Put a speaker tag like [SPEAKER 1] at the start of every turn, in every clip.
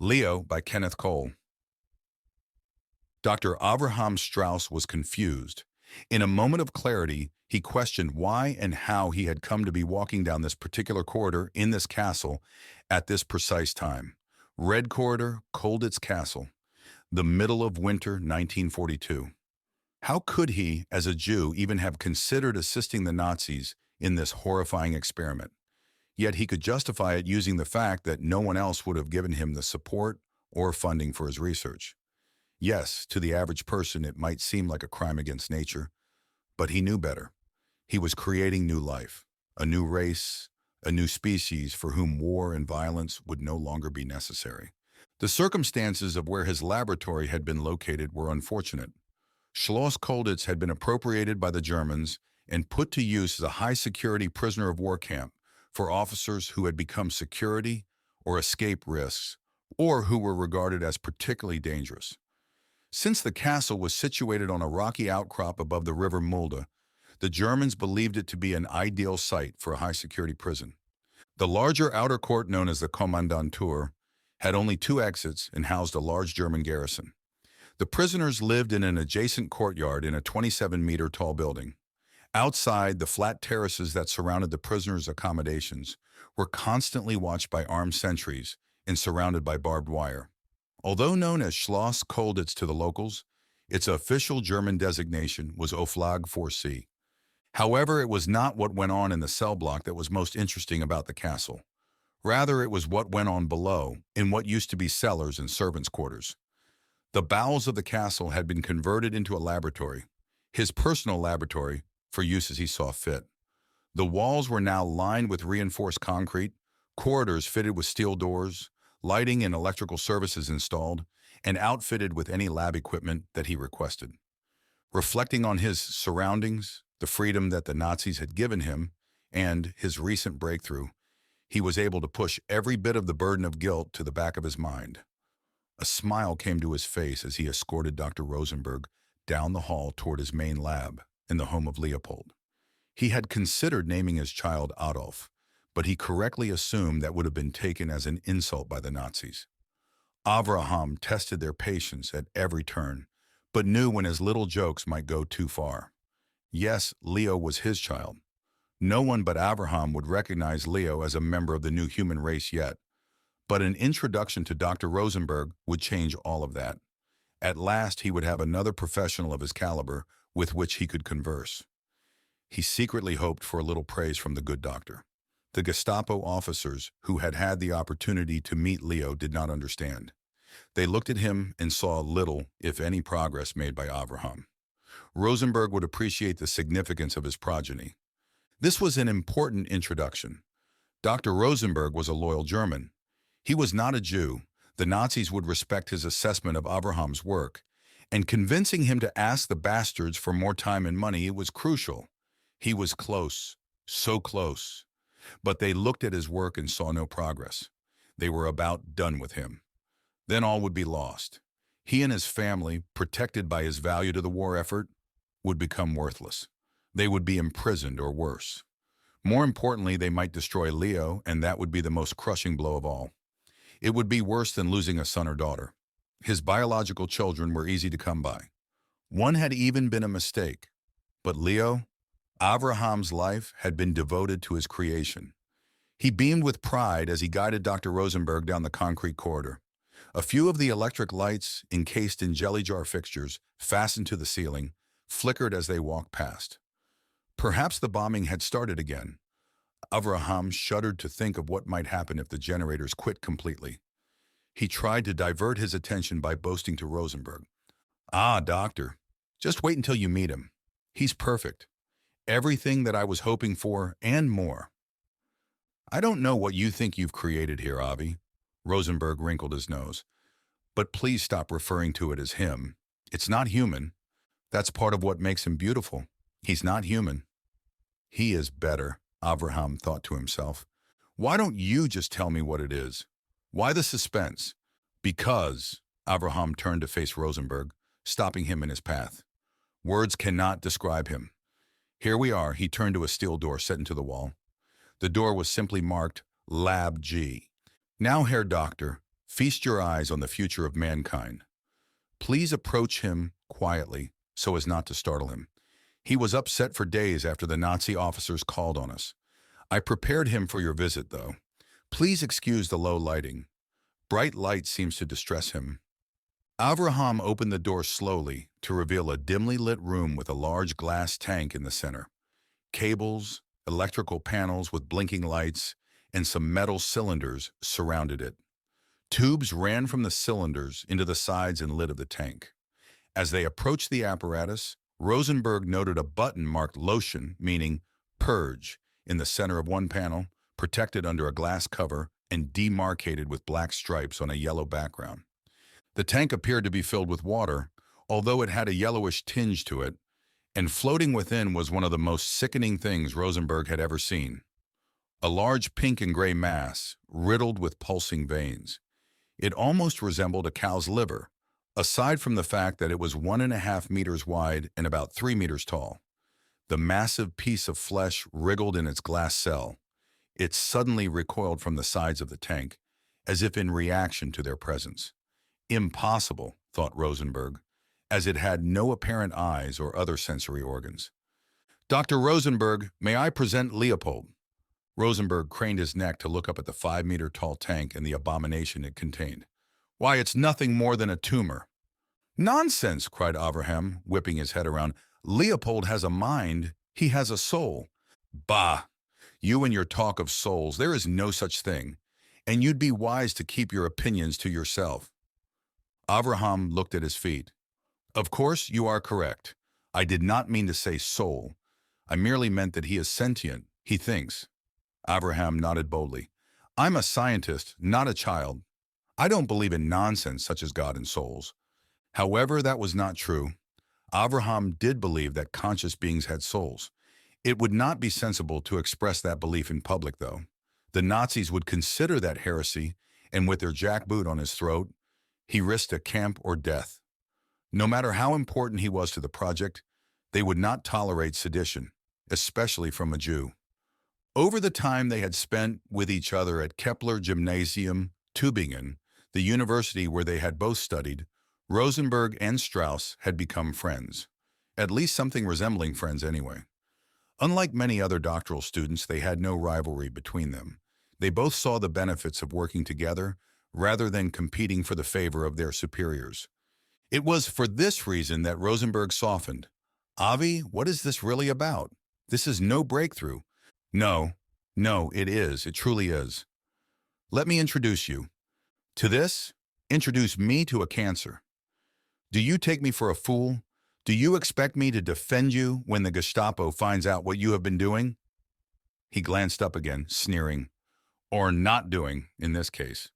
[SPEAKER 1] Leo by Kenneth Cole. Dr. Avraham Strauss was confused. In a moment of clarity, he questioned why and how he had come to be walking down this particular corridor in this castle at this precise time. Red Corridor, Colditz Castle, the middle of winter 1942. How could he, as a Jew, even have considered assisting the Nazis in this horrifying experiment? Yet he could justify it using the fact that no one else would have given him the support or funding for his research. Yes, to the average person it might seem like a crime against nature, but he knew better. He was creating new life, a new race, a new species for whom war and violence would no longer be necessary. The circumstances of where his laboratory had been located were unfortunate. Schloss Colditz had been appropriated by the Germans and put to use as a high-security prisoner of war camp for officers who had become security or escape risks, or who were regarded as particularly dangerous. Since the castle was situated on a rocky outcrop above the river Mulde, the Germans believed it to be an ideal site for a high-security prison. The larger outer court, known as the Kommandantur, had only 2 exits and housed a large German garrison. The prisoners lived in an adjacent courtyard in a 27-meter tall building. Outside, the flat terraces that surrounded the prisoners' accommodations were constantly watched by armed sentries and surrounded by barbed wire. Although known as Schloss Colditz to the locals, its official German designation was Oflag 4C. However, it was not what went on in the cell block that was most interesting about the castle. Rather, it was what went on below, in what used to be cellars and servants' quarters. The bowels of the castle had been converted into a laboratory, his personal laboratory, for use as he saw fit. The walls were now lined with reinforced concrete, corridors fitted with steel doors, lighting and electrical services installed, and outfitted with any lab equipment that he requested. Reflecting on his surroundings, the freedom that the Nazis had given him, and his recent breakthrough, he was able to push every bit of the burden of guilt to the back of his mind. A smile came to his face as he escorted Dr. Rosenberg down the hall toward his main lab in the home of Leopold. He had considered naming his child Adolf, but he correctly assumed that would have been taken as an insult by the Nazis. Avraham tested their patience at every turn, but knew when his little jokes might go too far. Yes, Leo was his child. No one but Avraham would recognize Leo as a member of the new human race yet, but an introduction to Dr. Rosenberg would change all of that. At last, he would have another professional of his caliber with which he could converse. He secretly hoped for a little praise from the good doctor. The Gestapo officers who had had the opportunity to meet Leo did not understand. They looked at him and saw little, if any, progress made by Avraham. Rosenberg would appreciate the significance of his progeny. This was an important introduction. Dr. Rosenberg was a loyal German. He was not a Jew. The Nazis would respect his assessment of Avraham's work, and convincing him to ask the bastards for more time and money was crucial. He was close, so close. But they looked at his work and saw no progress. They were about done with him. Then all would be lost. He and his family, protected by his value to the war effort, would become worthless. They would be imprisoned or worse. More importantly, they might destroy Leo, and that would be the most crushing blow of all. It would be worse than losing a son or daughter. His biological children were easy to come by. One had even been a mistake. But Leo, Avraham's life had been devoted to his creation. He beamed with pride as he guided Dr. Rosenberg down the concrete corridor. A few of the electric lights, encased in jelly jar fixtures, fastened to the ceiling, flickered as they walked past. Perhaps the bombing had started again. Avraham shuddered to think of what might happen if the generators quit completely. He tried to divert his attention by boasting to Rosenberg. "Ah, doctor, just wait until you meet him. He's perfect. Everything that I was hoping for and more." "I don't know what you think you've created here, Avi." Rosenberg wrinkled his nose. "But please stop referring to it as him. It's not human. That's part of what makes him beautiful. He's not human." "He is better," Avraham thought to himself. "Why don't you just tell me what it is? Why the suspense?" "Because," Avraham turned to face Rosenberg, stopping him in his path. "Words cannot describe him. Here we are." He turned to a steel door set into the wall. The door was simply marked Lab G. "Now, Herr Doctor, Feast your eyes on the future of mankind. Please approach him quietly so as not to startle him. He was upset for days after the Nazi officers called on us. I prepared him for your visit, though. Please excuse the low lighting. Bright light seems to distress him. Avraham opened the door slowly to reveal a dimly lit room with a large glass tank in the center. Cables, electrical panels with blinking lights, and some metal cylinders surrounded it. Tubes ran from the cylinders into the sides and lid of the tank. As they approached the apparatus, Rosenberg noted a button marked lotion, meaning purge, in the center of one panel, protected under a glass cover and demarcated with black stripes on a yellow background. The tank appeared to be filled with water, although it had a yellowish tinge to it, and floating within was one of the most sickening things Rosenberg had ever seen. A large pink and gray mass, riddled with pulsing veins. It almost resembled a cow's liver, aside from the fact that it was 1.5 meters wide and about 3 meters tall. The massive piece of flesh wriggled in its glass cell. It suddenly recoiled from the sides of the tank, as if in reaction to their presence. Impossible, thought Rosenberg, as it had no apparent eyes or other sensory organs. Dr. Rosenberg, may I present Leopold? Rosenberg craned his neck to look up at the 5-meter-tall tank and the abomination it contained. Why, it's nothing more than a tumor. Nonsense, cried Avraham, whipping his head around. Leopold has a mind. He has a soul. Bah! You and your talk of souls, there is no such thing, and you'd be wise to keep your opinions to yourself. Avraham looked at his feet. Of course, you are correct. I did not mean to say soul. I merely meant that he is sentient. He thinks. Avraham nodded boldly. I'm a scientist, not a child. I don't believe in nonsense such as God and souls. However, that was not true. Avraham did believe that conscious beings had souls. It would not be sensible to express that belief in public, though. The Nazis would consider that heresy, and with their jackboot on his throat, he risked a camp or death. No matter how important he was to the project, they would not tolerate sedition, especially from a Jew. Over the time they had spent with each other at Kepler Gymnasium, Tübingen, the university where they had both studied, Rosenberg and Strauss had become friends. At least something resembling friends anyway. Unlike many other doctoral students, they had no rivalry between them. They both saw the benefits of working together rather than competing for the favor of their superiors. It was for this reason that Rosenberg softened. Avi, what is this really about? This is no breakthrough. No, it is. It truly is. Let me introduce you. To this, introduce me to a cancer. Do you take me for a fool? Do you expect me to defend you when the Gestapo finds out what you have been doing? He glanced up again, sneering. Or not doing, in this case.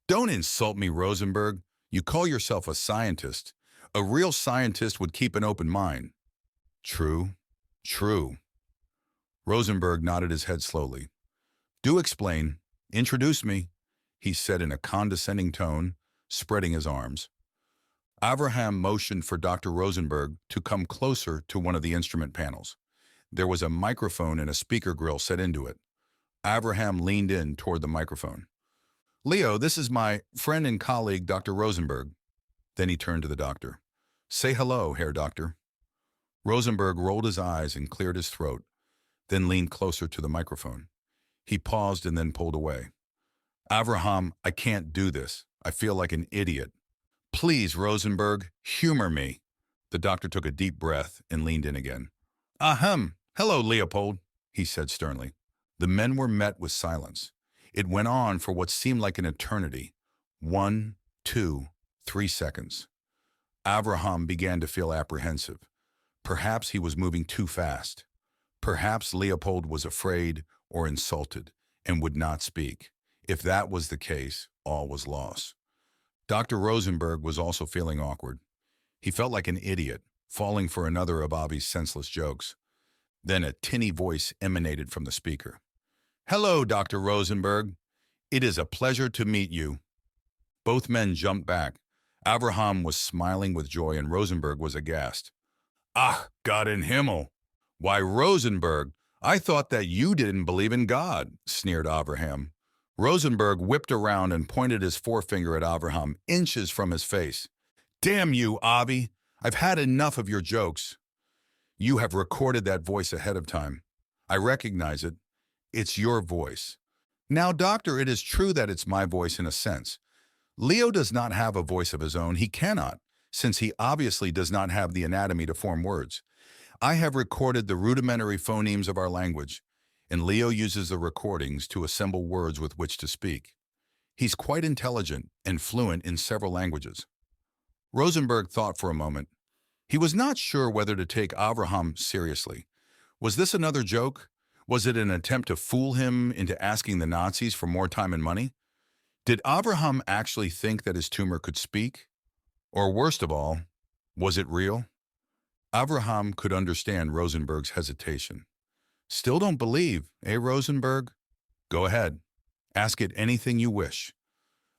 [SPEAKER 1] Don't insult me, Rosenberg. You call yourself a scientist. A real scientist would keep an open mind. True. Rosenberg nodded his head slowly. Do explain. Introduce me, he said in a condescending tone, spreading his arms. Avraham motioned for Dr. Rosenberg to come closer to one of the instrument panels. There was a microphone and a speaker grill set into it. Avraham leaned in toward the microphone. Leo, this is my friend and colleague, Dr. Rosenberg. Then he turned to the doctor. Say hello, Herr Doctor. Rosenberg rolled his eyes and cleared his throat, then leaned closer to the microphone. He paused and then pulled away. Avraham, I can't do this. I feel like an idiot. Please, Rosenberg, humor me. The doctor took a deep breath and leaned in again. Ahem. Hello, Leopold, he said sternly. The men were met with silence. It went on for what seemed like an eternity. 1, 2, 3 seconds. Avraham began to feel apprehensive. Perhaps he was moving too fast. Perhaps Leopold was afraid or insulted and would not speak. If that was the case, all was lost. Dr. Rosenberg was also feeling awkward. He felt like an idiot, falling for another of Avi's senseless jokes. Then a tinny voice emanated from the speaker. Hello, Dr. Rosenberg. It is a pleasure to meet you. Both men jumped back. Avraham was smiling with joy and Rosenberg was aghast. Ach, Gott in Himmel! Why, Rosenberg, I thought that you didn't believe in God, sneered Avraham. Rosenberg whipped around and pointed his forefinger at Avraham, inches from his face. Damn you, Avi! I've had enough of your jokes. You have recorded that voice ahead of time. I recognize it. It's your voice. Now, doctor, it is true that it's my voice in a sense. Leo does not have a voice of his own. He cannot, since he obviously does not have the anatomy to form words. I have recorded the rudimentary phonemes of our language, and Leo uses the recordings to assemble words with which to speak. He's quite intelligent and fluent in several languages. Rosenberg thought for a moment. He was not sure whether to take Avraham seriously. Was this another joke? Was it an attempt to fool him into asking the Nazis for more time and money? Did Avraham actually think that his tumor could speak? Or worst of all, was it real? Avraham could understand Rosenberg's hesitation. Still don't believe, eh, Rosenberg? Go ahead. Ask it anything you wish.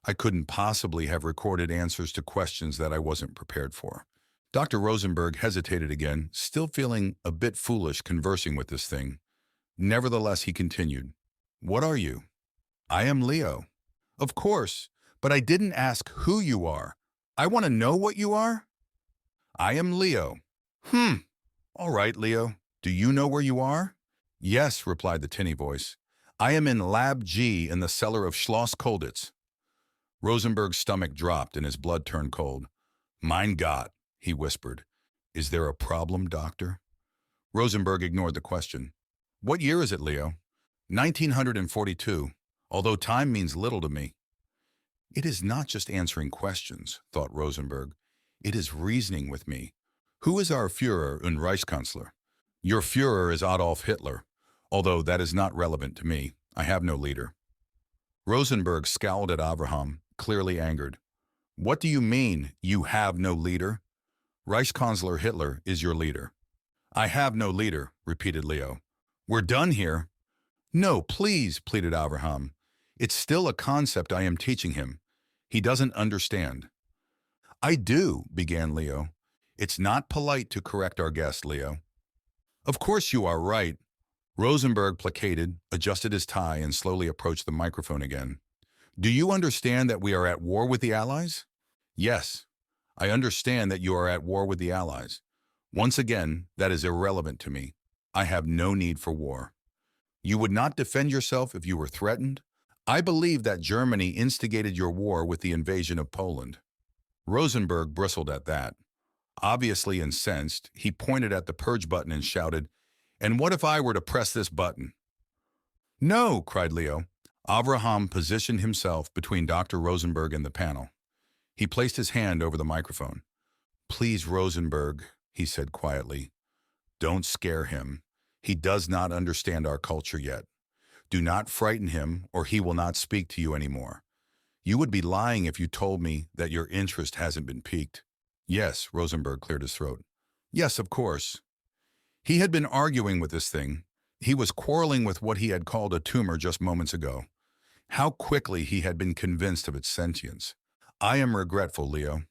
[SPEAKER 1] I couldn't possibly have recorded answers to questions that I wasn't prepared for. Dr. Rosenberg hesitated again, still feeling a bit foolish conversing with this thing. Nevertheless, he continued, What are you? I am Leo. Of course, but I didn't ask who you are. I want to know what you are. I am Leo. All right, Leo. Do you know where you are? Yes, replied the tinny voice. I am in Lab G in the cellar of Schloss Kolditz. Rosenberg's stomach dropped and his blood turned cold. Mein Gott, he whispered. Is there a problem, doctor? Rosenberg ignored the question. What year is it, Leo? 1942, although time means little to me. It is not just answering questions, thought Rosenberg. It is reasoning with me. Who is our Führer und Reichskanzler? Your Führer is Adolf Hitler, although that is not relevant to me. I have no leader. Rosenberg scowled at Avraham, clearly angered. What do you mean, you have no leader? Reichskanzler Hitler is your leader. I have no leader, repeated Leo. We're done here. No, please, pleaded Avraham. It's still a concept I am teaching him. He doesn't understand. I do, began Leo. It's not polite to correct our guest, Leo. Of course you are right. Rosenberg placated, adjusted his tie, and slowly approached the microphone again. Do you understand that we are at war with the Allies? Yes, I understand that you are at war with the Allies. Once again, that is irrelevant to me. I have no need for war. You would not defend yourself if you were threatened? I believe that Germany instigated your war with the invasion of Poland. Rosenberg bristled at that. Obviously incensed, he pointed at the purge button and shouted, And what if I were to press this button? No, cried Leo. Avraham positioned himself between Dr. Rosenberg and the panel. He placed his hand over the microphone. Please, Rosenberg, he said quietly. Don't scare him. He does not understand our culture yet. Do not frighten him, or he will not speak to you anymore. You would be lying if you told me that your interest hasn't been piqued. Yes, Rosenberg cleared his throat. Yes, of course. He had been arguing with this thing. He was quarreling with what he had called a tumor just moments ago. How quickly he had been convinced of its sentience. I am regretful, Leo.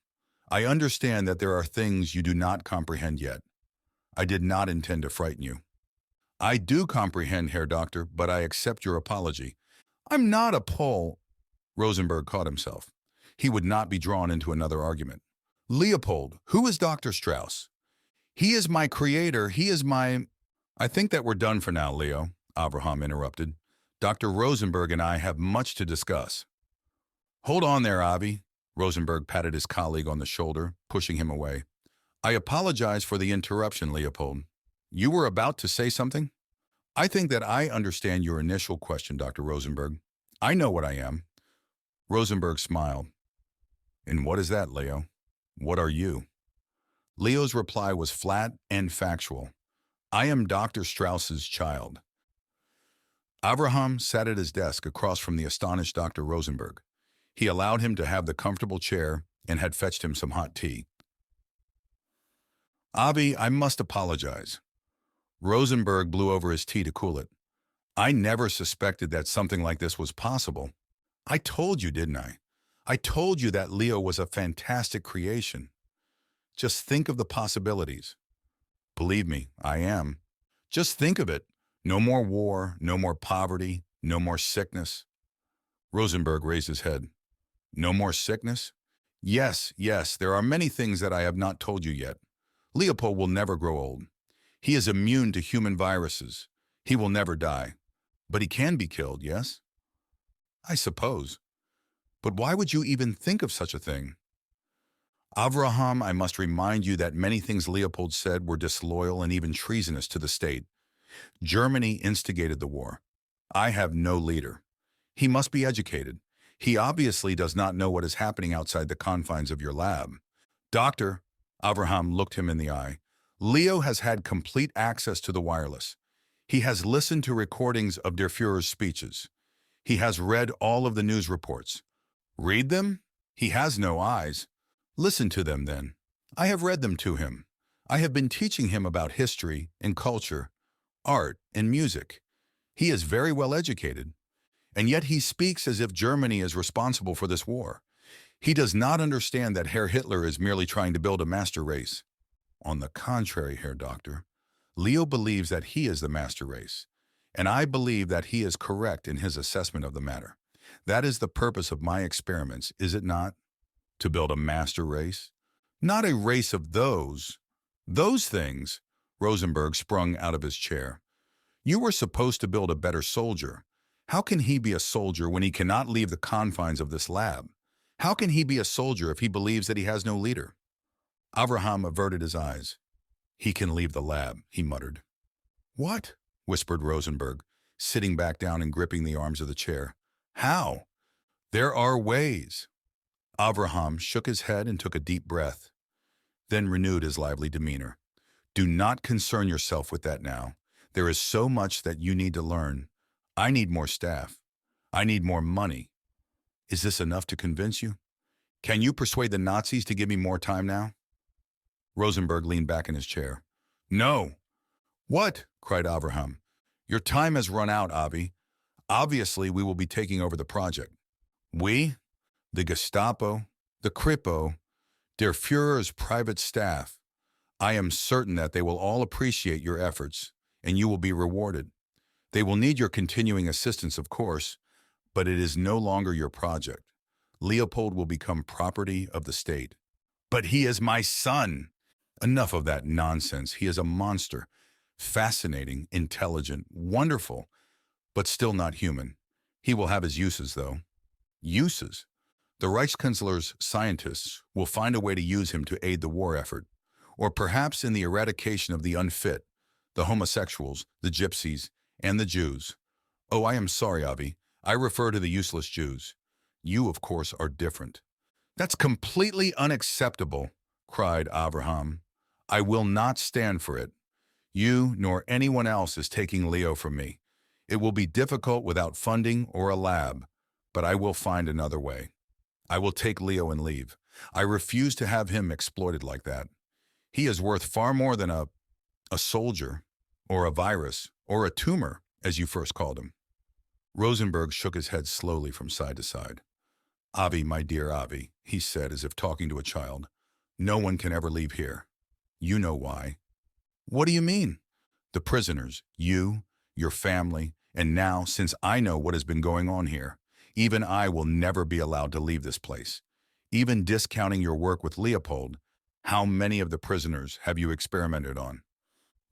[SPEAKER 1] I understand that there are things you do not comprehend yet. I did not intend to frighten you. I do comprehend, Herr Doctor, but I accept your apology. I'm not a Pole. Rosenberg caught himself. He would not be drawn into another argument. Leopold, who is Dr. Strauss? He is my creator. He is my... I think that we're done for now, Leo, Avraham interrupted. Dr. Rosenberg and I have much to discuss. Hold on there, Avi. Rosenberg patted his colleague on the shoulder, pushing him away. I apologize for the interruption, Leopold. You were about to say something? I think that I understand your initial question, Dr. Rosenberg. I know what I am. Rosenberg smiled. And what is that, Leo? What are you? Leo's reply was flat and factual. I am Dr. Strauss's child. Avraham sat at his desk across from the astonished Dr. Rosenberg. He allowed him to have the comfortable chair and had fetched him some hot tea. Avi, I must apologize. Rosenberg blew over his tea to cool it. I never suspected that something like this was possible. I told you, didn't I? I told you that Leo was a fantastic creation. Just think of the possibilities. Believe me, I am. Just think of it. No more war, no more poverty, no more sickness. Rosenberg raised his head. No more sickness? Yes, yes, there are many things that I have not told you yet. Leopold will never grow old. He is immune to human viruses. He will never die. But he can be killed, yes? I suppose. But why would you even think of such a thing? Avraham, I must remind you that many things Leopold said were disloyal and even treasonous to the state. Germany instigated the war. I have no leader. He must be educated. He obviously does not know what is happening outside the confines of your lab. Doctor, Avraham looked him in the eye, Leo has had complete access to the wireless. He has listened to recordings of Der Führer's speeches. He has read all of the news reports. Read them? He has no eyes. Listen to them, then. I have read them to him. I have been teaching him about history and culture, art and music. He is very well educated. And yet he speaks as if Germany is responsible for this war. He does not understand that Herr Hitler is merely trying to build a master race. On the contrary, Herr Doctor, Leo believes that he is the master race, and I believe that he is correct in his assessment of the matter. That is the purpose of my experiments, is it not? To build a master race? Not a race of those things. Rosenberg sprung out of his chair. You were supposed to build a better soldier. How can he be a soldier when he cannot leave the confines of this lab? How can he be a soldier if he believes that he has no leader? Avraham averted his eyes. He can leave the lab, he muttered. What? Whispered Rosenberg, sitting back down and gripping the arms of the chair. How? There are ways. Avraham shook his head and took a deep breath, then renewed his lively demeanor. Do not concern yourself with that now. There is so much that you need to learn. I need more staff. I need more money. Is this enough to convince you? Can you persuade the Nazis to give me more time now? Rosenberg leaned back in his chair. No. What? Cried Avraham. Your time has run out, Avi. Obviously, we will be taking over the project. We? The Gestapo, the Kripo, Der Führer's private staff. I am certain that they will all appreciate your efforts, and you will be rewarded. They will need your continuing assistance, of course, but it is no longer your project. Leopold will become property of the state. But he is my son! Enough of that nonsense. He is a monster. Fascinating, intelligent, wonderful, but still not human. He will have his uses, though. Uses? The Reichskanzler's scientists will find a way to use him to aid the war effort, or perhaps in the eradication of the unfit, the homosexuals, the gypsies, and the Jews. Oh, I am sorry, Avi. I refer to the useless Jews. You, of course, are different. That's completely unacceptable, cried Avraham. I will not stand for it. You nor anyone else is taking Leo from me. It will be difficult without funding or a lab, but I will find another way. I will take Leo and leave. I refuse to have him exploited like that. He is worth far more than a soldier, or a virus, or a tumor, as you first called him. Rosenberg shook his head slowly from side to side. Avi, my dear Avi, he said as if talking to a child, no one can ever leave here. You know why. What do you mean? The prisoners, you, your family, and now, since I know what has been going on here, even I will never be allowed to leave this place. Even discounting your work with Leopold, how many of the prisoners have you experimented on?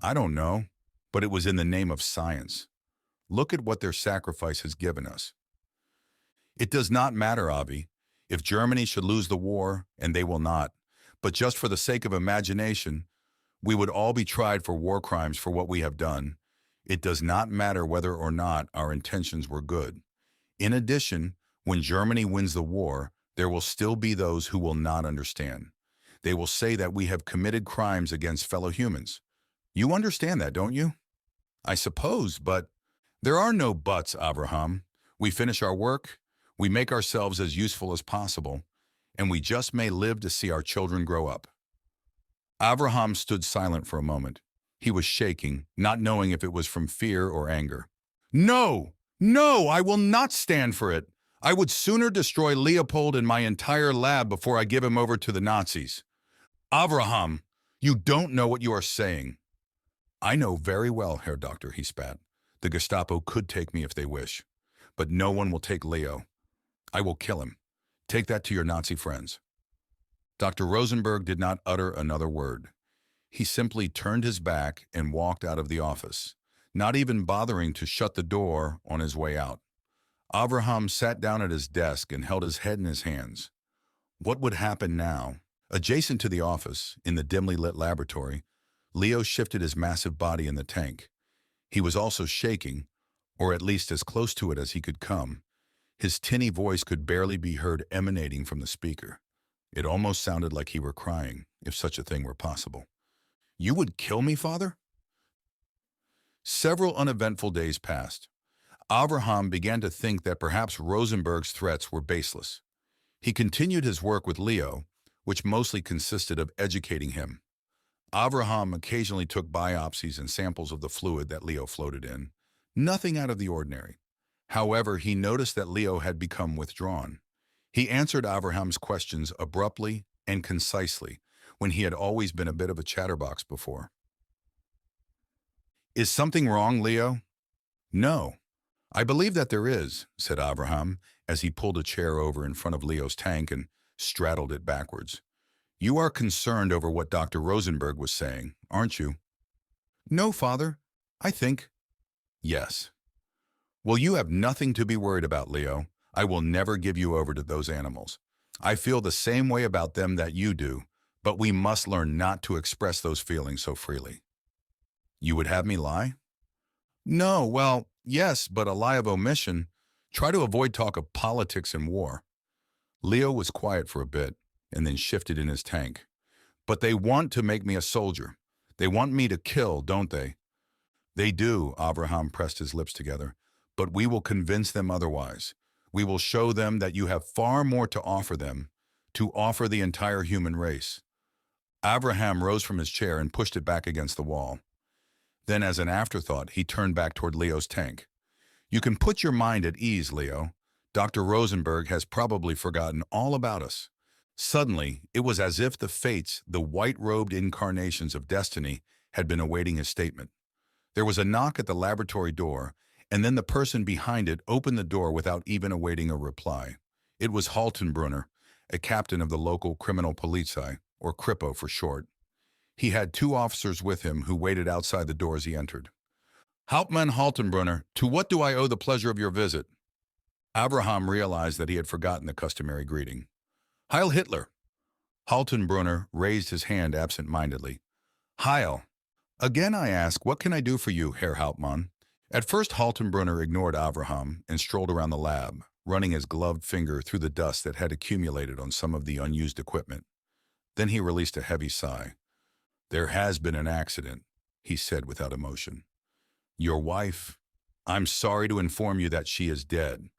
[SPEAKER 1] I don't know, but it was in the name of science. Look at what their sacrifice has given us. It does not matter, Avi. If Germany should lose the war, and they will not, but just for the sake of imagination, we would all be tried for war crimes for what we have done. It does not matter whether or not our intentions were good. In addition, when Germany wins the war, there will still be those who will not understand. They will say that we have committed crimes against fellow humans. You understand that, don't you? I suppose, but there are no buts, Avraham. We finish our work, we make ourselves as useful as possible, and we just may live to see our children grow up. Avraham stood silent for a moment. He was shaking, not knowing if it was from fear or anger. No! No, I will not stand for it. I would sooner destroy Leopold and my entire lab before I give him over to the Nazis. Avraham, you don't know what you are saying. I know very well, Herr Doctor, he spat. The Gestapo could take me if they wish, but no one will take Leo. I will kill him. Take that to your Nazi friends." Dr. Rosenberg did not utter another word. He simply turned his back and walked out of the office, not even bothering to shut the door on his way out. Avraham sat down at his desk and held his head in his hands. What would happen now? Adjacent to the office, in the dimly lit laboratory, Leo shifted his massive body in the tank. He was also shaking, or at least as close to it as he could come. His tinny voice could barely be heard emanating from the speaker. It almost sounded like he were crying, if such a thing were possible. "You would kill me, Father?" Several uneventful days passed. Avraham began to think that perhaps Rosenberg's threats were baseless. He continued his work with Leo, which mostly consisted of educating him. Avraham occasionally took biopsies and samples of the fluid that Leo floated in. Nothing out of the ordinary. However, he noticed that Leo had become withdrawn. He answered Avraham's questions abruptly and concisely, when he had always been a bit of a chatterbox before. "Is something wrong, Leo?" "No. I believe that there is," said Avraham, as he pulled a chair over in front of Leo's tank and straddled it backwards. "You are concerned over what Dr. Rosenberg was saying, aren't you?" "No, Father. I think—" "Yes. Well, you have nothing to be worried about, Leo. I will never give you over to those animals. I feel the same way about them that you do, but we must learn not to express those feelings so freely." "You would have me lie?" "No, well, yes, but a lie of omission. Try to avoid talk of politics and war." Leo was quiet for a bit, and then shifted in his tank. "But they want to make me a soldier. They want me to kill, don't they?" "They do," Avraham pressed his lips together. "But we will convince them otherwise. We will show them that you have far more to offer them, to offer the entire human race." Avraham rose from his chair and pushed it back against the wall. Then, as an afterthought, he turned back toward Leo's tank. "You can put your mind at ease, Leo. Dr. Rosenberg has probably forgotten all about us." Suddenly, it was as if the fates, the white-robed incarnations of destiny, had been awaiting his statement. There was a knock at the laboratory door, and then the person behind it opened the door without even awaiting a reply. It was Haltenbrunner, a captain of the local criminal Polizei, or Kripo for short. He had 2 officers with him who waited outside the door as he entered. "Hauptmann Haltenbrunner, to what do I owe the pleasure of your visit?" Avraham realized that he had forgotten the customary greeting. "Heil Hitler!" Haltenbrunner raised his hand absent-mindedly. "Heil! Again I ask, what can I do for you, Herr Hauptmann?" At first Haltenbrunner ignored Avraham and strolled around the lab, running his gloved finger through the dust that had accumulated on some of the unused equipment. Then he released a heavy sigh. "There has been an accident," he said without emotion. "Your wife, I'm sorry to inform you that she is dead."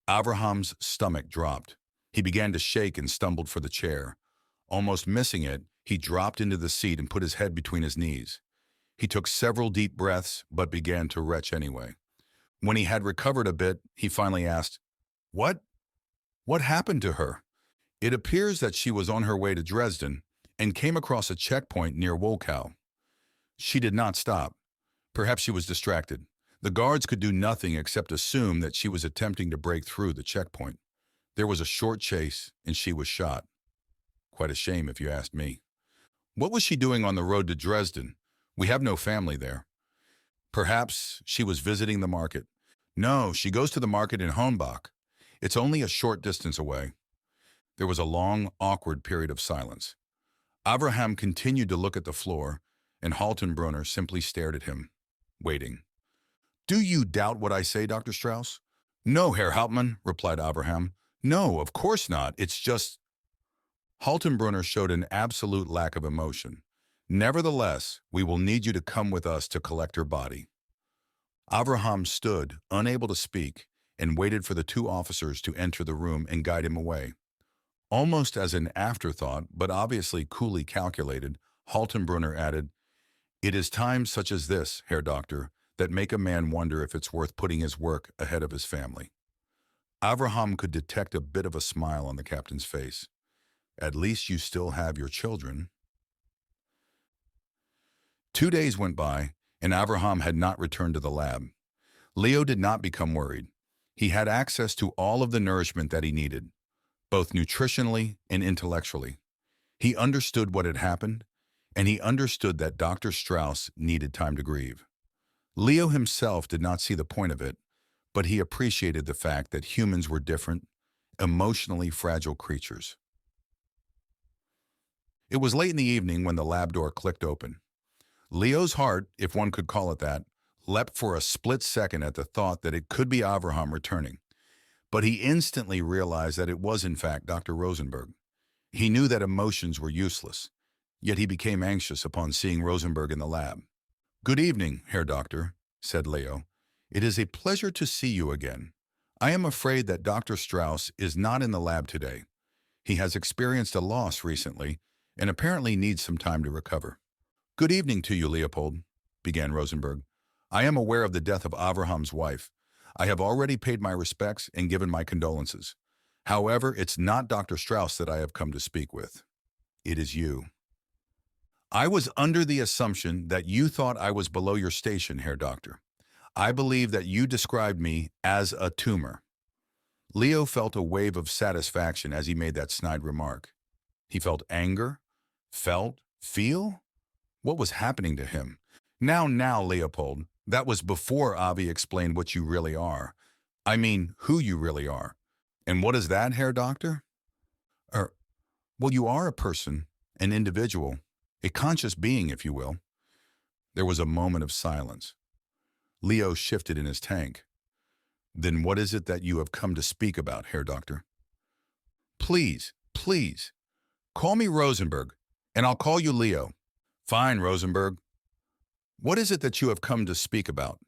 [SPEAKER 1] Avraham's stomach dropped. He began to shake and stumbled for the chair. Almost missing it, he dropped into the seat and put his head between his knees. He took several deep breaths, but began to retch anyway. When he had recovered a bit, he finally asked, "What? What happened to her?" "It appears that she was on her way to Dresden and came across a checkpoint near Wolkow. She did not stop. Perhaps she was distracted. The guards could do nothing except assume that she was attempting to break through the checkpoint. There was a short chase, and she was shot. Quite a shame, if you ask me." "What was she doing on the road to Dresden? We have no family there." "Perhaps she was visiting the market." "No, she goes to the market in Honbach. It's only a short distance away." There was a long, awkward period of silence. Avraham continued to look at the floor, and Haltenbrunner simply stared at him, waiting. "Do you doubt what I say, Dr. Strauss?" "No, Herr Hauptmann," replied Avraham. "No, of course not. It's just—" Haltenbrunner showed an absolute lack of emotion. "Nevertheless, we will need you to come with us to collect her body." Avraham stood, unable to speak, and waited for the 2 officers to enter the room and guide him away. Almost as an afterthought, but obviously coolly calculated, Haltenbrunner added, "It is times such as this, Herr Doctor, that make a man wonder if it's worth putting his work ahead of his family." Avraham could detect a bit of a smile on the captain's face. "At least you still have your children." 2 days went by, and Avraham had not returned to the lab. Leo did not become worried. He had access to all of the nourishment that he needed, both nutritionally and intellectually. He understood what had happened, and he understood that Dr. Strauss needed time to grieve. Leo himself did not see the point of it, but he appreciated the fact that humans were different, emotionally fragile creatures. It was late in the evening when the lab door clicked open. Leo's heart, if one could call it that, leapt for a split second at the thought that it could be Avraham returning. But he instantly realized that it was in fact Dr. Rosenberg. He knew that emotions were useless, yet he became anxious upon seeing Rosenberg in the lab. "Good evening, Herr Doctor," said Leo. "It is a pleasure to see you again. I am afraid that Dr. Strauss is not in the lab today. He has experienced a loss recently and apparently needs some time to recover." "Good evening to you, Leopold," began Rosenberg. "I am aware of the death of Avraham's wife. I have already paid my respects and given my condolences. However, it's not Dr. Strauss that I have come to speak with. It is you. I was under the assumption that you thought I was below your station, Herr Doctor. I believe that you described me as a tumor." Leo felt a wave of satisfaction as he made that snide remark. He felt anger, feel? What was happening to him? Now, Leopold, that was before Avi explained what you really are. I mean, who you really are. And what is that, Herr Doctor? Er, well, you are a person, an individual, a conscious being, if you will. There was a moment of silence. Leo shifted in his tank. "Then what is it that you have come to speak about, Herr Doctor?" Please, call me Rosenberg, and I'll call you Leo." "Fine, Rosenberg. What is it that you have come to speak about?"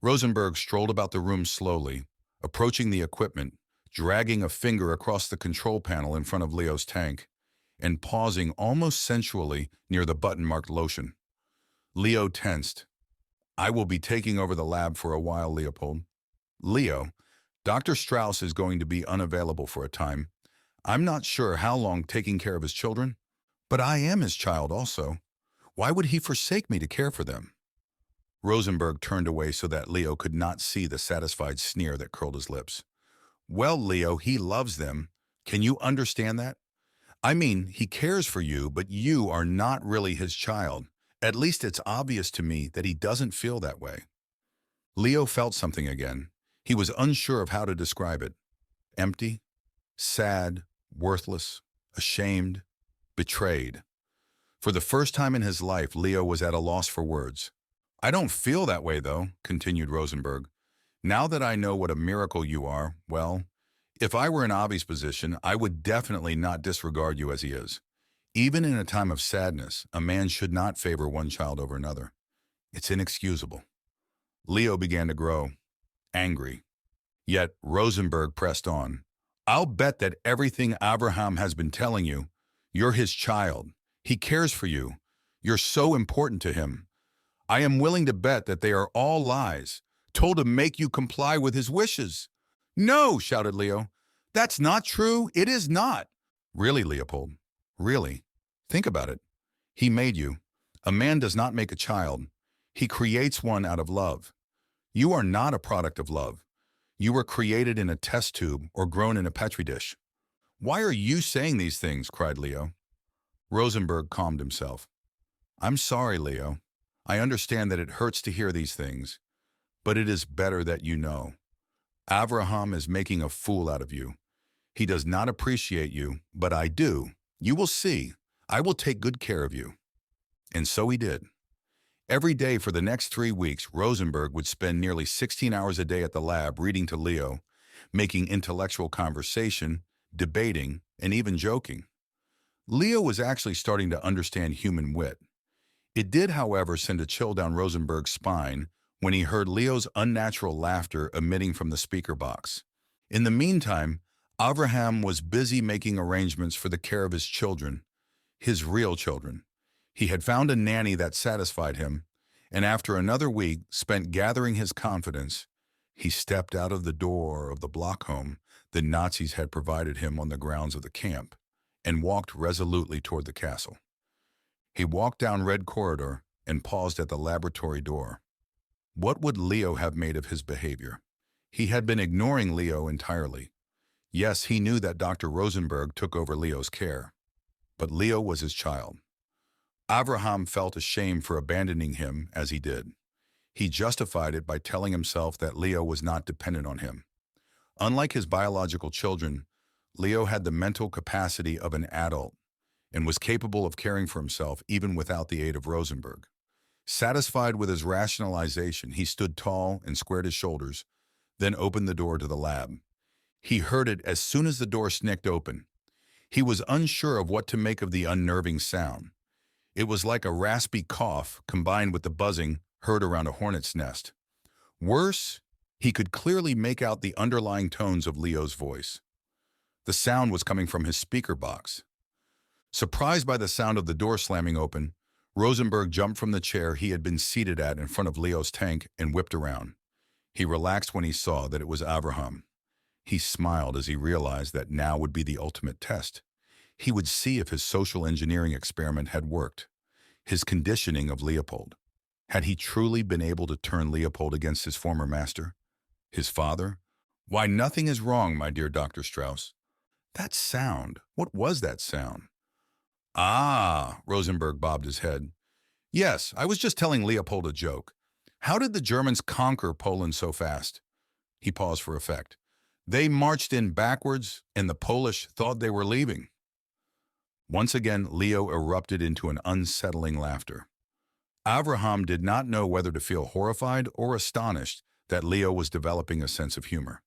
[SPEAKER 1] Rosenberg strolled about the room slowly, approaching the equipment, dragging a finger across the control panel in front of Leo's tank, and pausing almost sensually near the button marked lotion. Leo tensed. "I will be taking over the lab for a while, Leopold." "Leo, Dr. Strauss is going to be unavailable for a time. I'm not sure how long taking care of his children, but I am his child also. Why would he forsake me to care for them?" Rosenberg turned away so that Leo could not see the satisfied sneer that curled his lips. "Well, Leo, he loves them. Can you understand that? I mean, he cares for you, but you are not really his child. At least it's obvious to me that he doesn't feel that way." Leo felt something again. He was unsure of how to describe it. Empty, sad, worthless, ashamed, betrayed. For the first time in his life, Leo was at a loss for words. "I don't feel that way, though," continued Rosenberg. "Now that I know what a miracle you are, well, if I were in Avi's position, I would definitely not disregard you as he is. Even in a time of sadness, a man should not favor one child over another. It's inexcusable." Leo began to grow, angry. Yet Rosenberg pressed on. "I'll bet that everything Avraham has been telling you, you're his child. He cares for you. You're so important to him. I am willing to bet that they are all lies, told to make you comply with his wishes." "No," shouted Leo. "That's not true. It is not." "Really, Leopold, really. Think about it. He made you. A man does not make a child. He creates one out of love. You are not a product of love. You were created in a test tube or grown in a petri dish." "Why are you saying these things?" cried Leo. Rosenberg calmed himself. "I'm sorry, Leo. I understand that it hurts to hear these things, but it is better that you know. Avraham is making a fool out of you. He does not appreciate you, but I do. You will see. I will take good care of you." And so he did. Every day for the next 3 weeks, Rosenberg would spend nearly 16 hours a day at the lab reading to Leo, making intellectual conversation, debating, and even joking. Leo was actually starting to understand human wit. It did, however, send a chill down Rosenberg's spine when he heard Leo's unnatural laughter emitting from the speaker box. In the meantime, Avraham was busy making arrangements for the care of his children, his real children. He had found a nanny that satisfied him, and after another week spent gathering his confidence, he stepped out of the door of the block home the Nazis had provided him on the grounds of the camp and walked resolutely toward the castle. He walked down Red Corridor and paused at the laboratory door. What would Leo have made of his behavior? He had been ignoring Leo entirely. Yes, he knew that Dr. Rosenberg took over Leo's care, but Leo was his child. Avraham felt ashamed for abandoning him as he did. He justified it by telling himself that Leo was not dependent on him. Unlike his biological children, Leo had the mental capacity of an adult and was capable of caring for himself even without the aid of Rosenberg. Satisfied with his rationalization, he stood tall and squared his shoulders, then opened the door to the lab. He heard it as soon as the door snicked open. He was unsure of what to make of the unnerving sound. It was like a raspy cough combined with the buzzing heard around a hornet's nest. Worse, he could clearly make out the underlying tones of Leo's voice. The sound was coming from his speaker box. Surprised by the sound of the door slamming open, Rosenberg jumped from the chair he had been seated at in front of Leo's tank and whipped around. He relaxed when he saw that it was Avraham. He smiled as he realized that now would be the ultimate test. He would see if his social engineering experiment had worked. His conditioning of Leopold. Had he truly been able to turn Leopold against his former master? His father? Why, nothing is wrong, my dear Dr. Strauss. That sound, what was that sound? Ah, Rosenberg bobbed his head. Yes, I was just telling Leopold a joke. How did the Germans conquer Poland so fast? He paused for effect. They marched in backwards, and the Polish thought they were leaving. Once again, Leo erupted into an unsettling laughter. Avraham did not know whether to feel horrified or astonished that Leo was developing a sense of humor.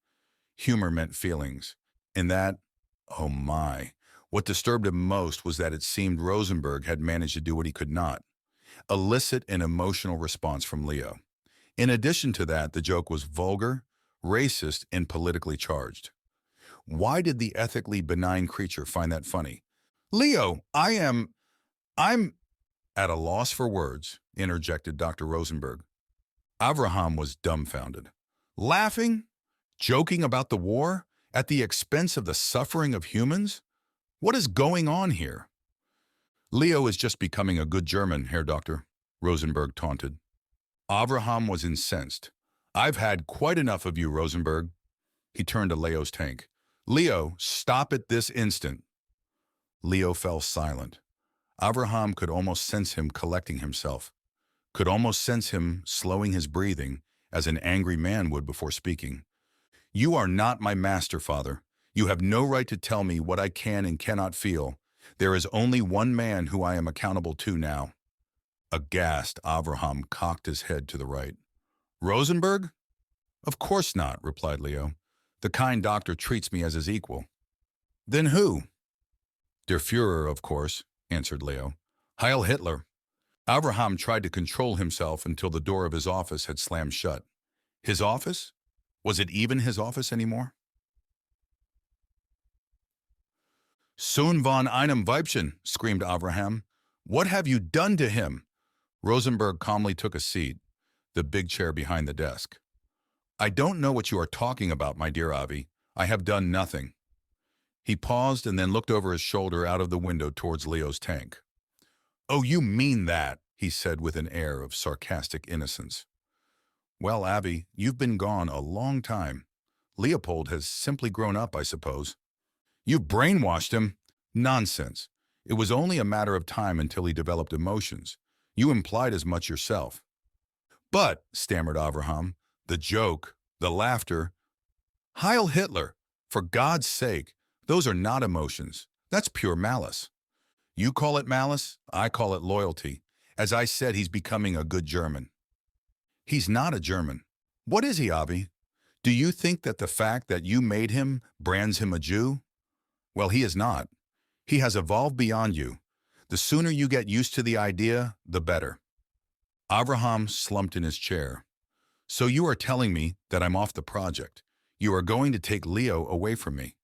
[SPEAKER 1] Humor meant feelings, and that, oh my, what disturbed him most was that it seemed Rosenberg had managed to do what he could not, elicit an emotional response from Leo. In addition to that, the joke was vulgar, racist, and politically charged. Why did the ethically benign creature find that funny? Leo, I'm at a loss for words, interjected Dr. Rosenberg. Avraham was dumbfounded. Laughing? Joking about the war? At the expense of the suffering of humans? What is going on here? Leo is just becoming a good German, Herr Doctor, Rosenberg taunted. Avraham was incensed. I've had quite enough of you, Rosenberg. He turned to Leo's tank. Leo, stop it this instant. Leo fell silent. Avraham could almost sense him collecting himself, could almost sense him slowing his breathing as an angry man would before speaking. You are not my master, father. You have no right to tell me what I can and cannot feel. There is only one man who I am accountable to now. Aghast, Avraham cocked his head to the right. Rosenberg? Of course not, replied Leo. The kind doctor treats me as his equal. Then who? Der Führer, of course, answered Leo. Heil Hitler. Avraham tried to control himself until the door of his office had slammed shut. His office? Was it even his office anymore? Sohn von einem Weibchen, screamed Avraham. What have you done to him? Rosenberg calmly took a seat, the big chair behind the desk. I don't know what you are talking about, my dear Avi. I have done nothing. He paused and then looked over his shoulder out of the window towards Leo's tank. Oh, you mean that, he said with an air of sarcastic innocence. Well, Avi, you've been gone a long time. Leopold has simply grown up, I suppose. You've brainwashed him. Nonsense. It was only a matter of time until he developed emotions. You implied as much yourself. But, stammered Avraham, the joke, the laughter. Heil Hitler! For God's sake, those are not emotions. That's pure malice. You call it malice, I call it loyalty. As I said, he's becoming a good German. He's not a German. What is he, Avi? Do you think that the fact that you made him brands him a Jew? Well, he is not. He has evolved beyond you. The sooner you get used to the idea, the better. Avraham slumped in his chair. So you are telling me that I'm off the project. You are going to take Leo away from me.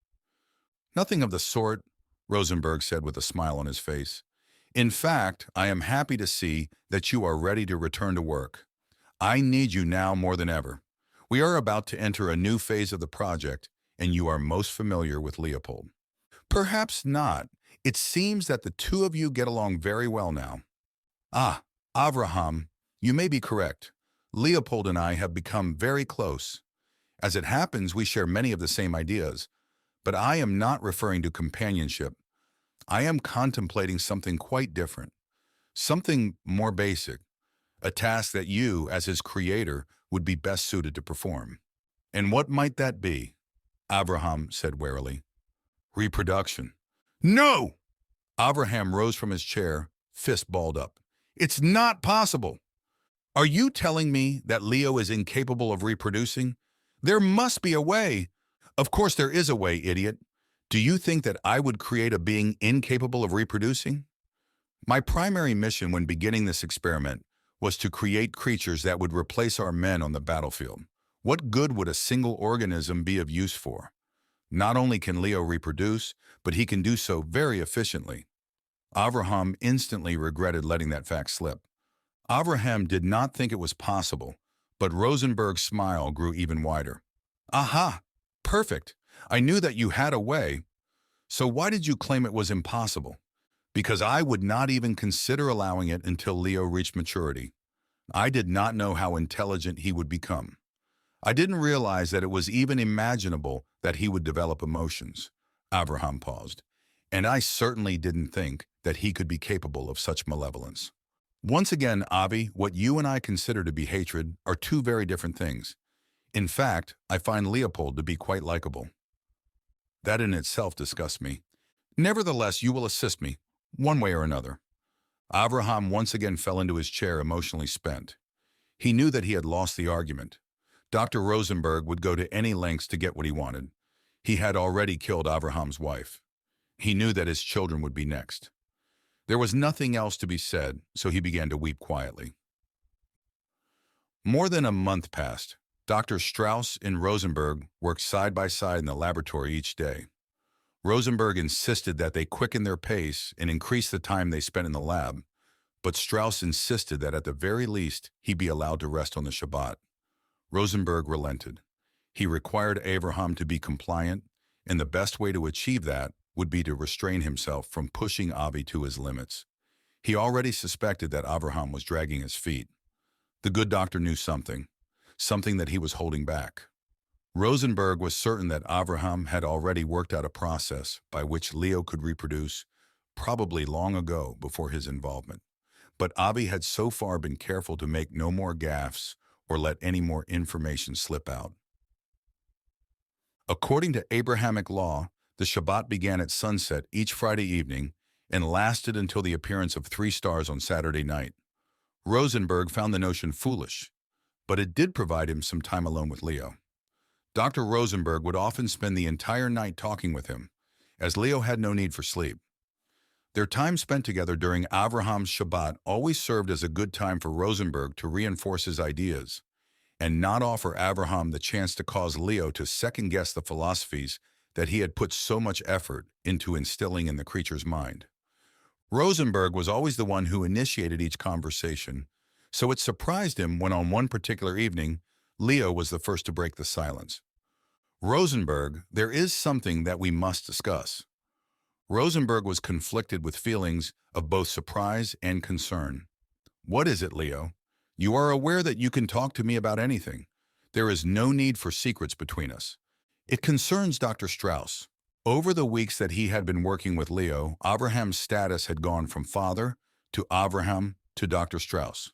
[SPEAKER 1] Nothing of the sort, Rosenberg said with a smile on his face. In fact, I am happy to see that you are ready to return to work. I need you now more than ever. We are about to enter a new phase of the project, and you are most familiar with Leopold. Perhaps not. It seems that the two of you get along very well now. Ah, Avraham, you may be correct. Leopold and I have become very close. As it happens, we share many of the same ideas, but I am not referring to companionship. I am contemplating something quite different, something more basic, a task that you, as his creator, would be best suited to perform. And what might that be? Abraham said warily. Reproduction. No! Abraham rose from his chair, fist balled up. It's not possible. Are you telling me that Leo is incapable of reproducing? There must be a way. Of course there is a way, idiot. Do you think that I would create a being incapable of reproducing? My primary mission when beginning this experiment was to create creatures that would replace our men on the battlefield. What good would a single organism be of use for? Not only can Leo reproduce, but he can do so very efficiently. Abraham instantly regretted letting that fact slip. Abraham did not think it was possible, but Rosenberg's smile grew even wider. Aha! Perfect! I knew that you had a way. So why did you claim it was impossible? Because I would not even consider allowing it until Leo reached maturity. I did not know how intelligent he would become. I didn't realize that it was even imaginable that he would develop emotions. Abraham paused. And I certainly didn't think that he could be capable of such malevolence. Once again, Avi, what you and I consider to be hatred are two very different things. In fact, I find Leopold to be quite likable. That in itself disgusts me. Nevertheless, you will assist me, one way or another. Abraham once again fell into his chair, emotionally spent. He knew that he had lost the argument. Dr. Rosenberg would go to any lengths to get what he wanted. He had already killed Abraham's wife. He knew that his children would be next. There was nothing else to be said, so he began to weep quietly. More than a month passed. Dr. Strauss and Rosenberg worked side by side in the laboratory each day. Rosenberg insisted that they quicken their pace and increase the time they spent in the lab, but Strauss insisted that at the very least he be allowed to rest on the Shabbat. Rosenberg relented. He required Abraham to be compliant, and the best way to achieve that would be to restrain himself from pushing Avi to his limits. He already suspected that Abraham was dragging his feet. The good doctor knew something that he was holding back. Rosenberg was certain that Abraham had already worked out a process by which Leo could reproduce, probably long ago before his involvement. But Avi had so far been careful to make no more gaffes or let any more information slip out. According to Abrahamic law, the Shabbat began at sunset each Friday evening and lasted until the appearance of 3 stars on Saturday night. Rosenberg found the notion foolish, but it did provide him some time alone with Leo. Dr. Rosenberg would often spend the entire night talking with him, as Leo had no need for sleep. Their time spent together during Abraham's Shabbat always served as a good time for Rosenberg to reinforce his ideas and not offer Abraham the chance to cause Leo to second-guess the philosophies that he had put so much effort into instilling in the creature's mind. Rosenberg was always the one who initiated each conversation, so it surprised him when on one particular evening, Leo was the first to break the silence. Rosenberg, there is something that we must discuss. Rosenberg was conflicted with feelings of both surprise and concern. What is it, Leo? You are aware that you can talk to me about anything. There is no need for secrets between us. It concerns Dr. Strauss. Over the weeks that he had been working with Leo, Abraham's status had gone from father to Abraham to Dr. Strauss.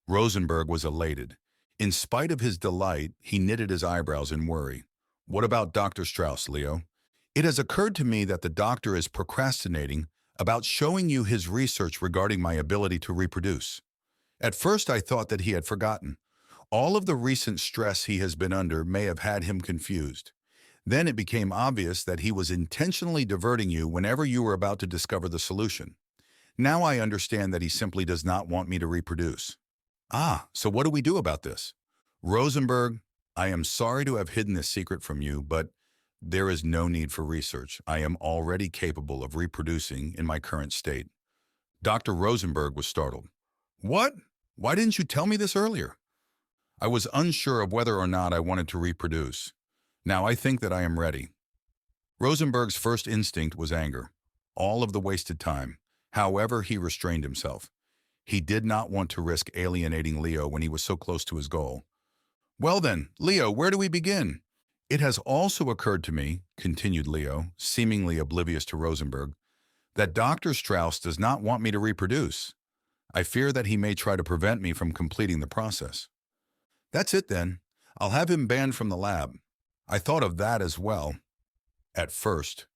[SPEAKER 1] Rosenberg was elated. In spite of his delight, he knitted his eyebrows in worry. What about Dr. Strauss, Leo? It has occurred to me that the doctor is procrastinating about showing you his research regarding my ability to reproduce. At first, I thought that he had forgotten. All of the recent stress he has been under may have had him confused. Then it became obvious that he was intentionally diverting you whenever you were about to discover the solution. Now I understand that he simply does not want me to reproduce. Ah, so what do we do about this? Rosenberg, I am sorry to have hidden this secret from you, but there is no need for research. I am already capable of reproducing in my current state. Dr. Rosenberg was startled. What? Why didn't you tell me this earlier? I was unsure of whether or not I wanted to reproduce. Now I think that I am ready. Rosenberg's first instinct was anger, all of the wasted time. However, he restrained himself. He did not want to risk alienating Leo when he was so close to his goal. Well then, Leo, where do we begin? It has also occurred to me, continued Leo, seemingly oblivious to Rosenberg, that Dr. Strauss does not want me to reproduce. I fear that he may try to prevent me from completing the process. That's it then. I'll have him banned from the lab. I thought of that as well, at first.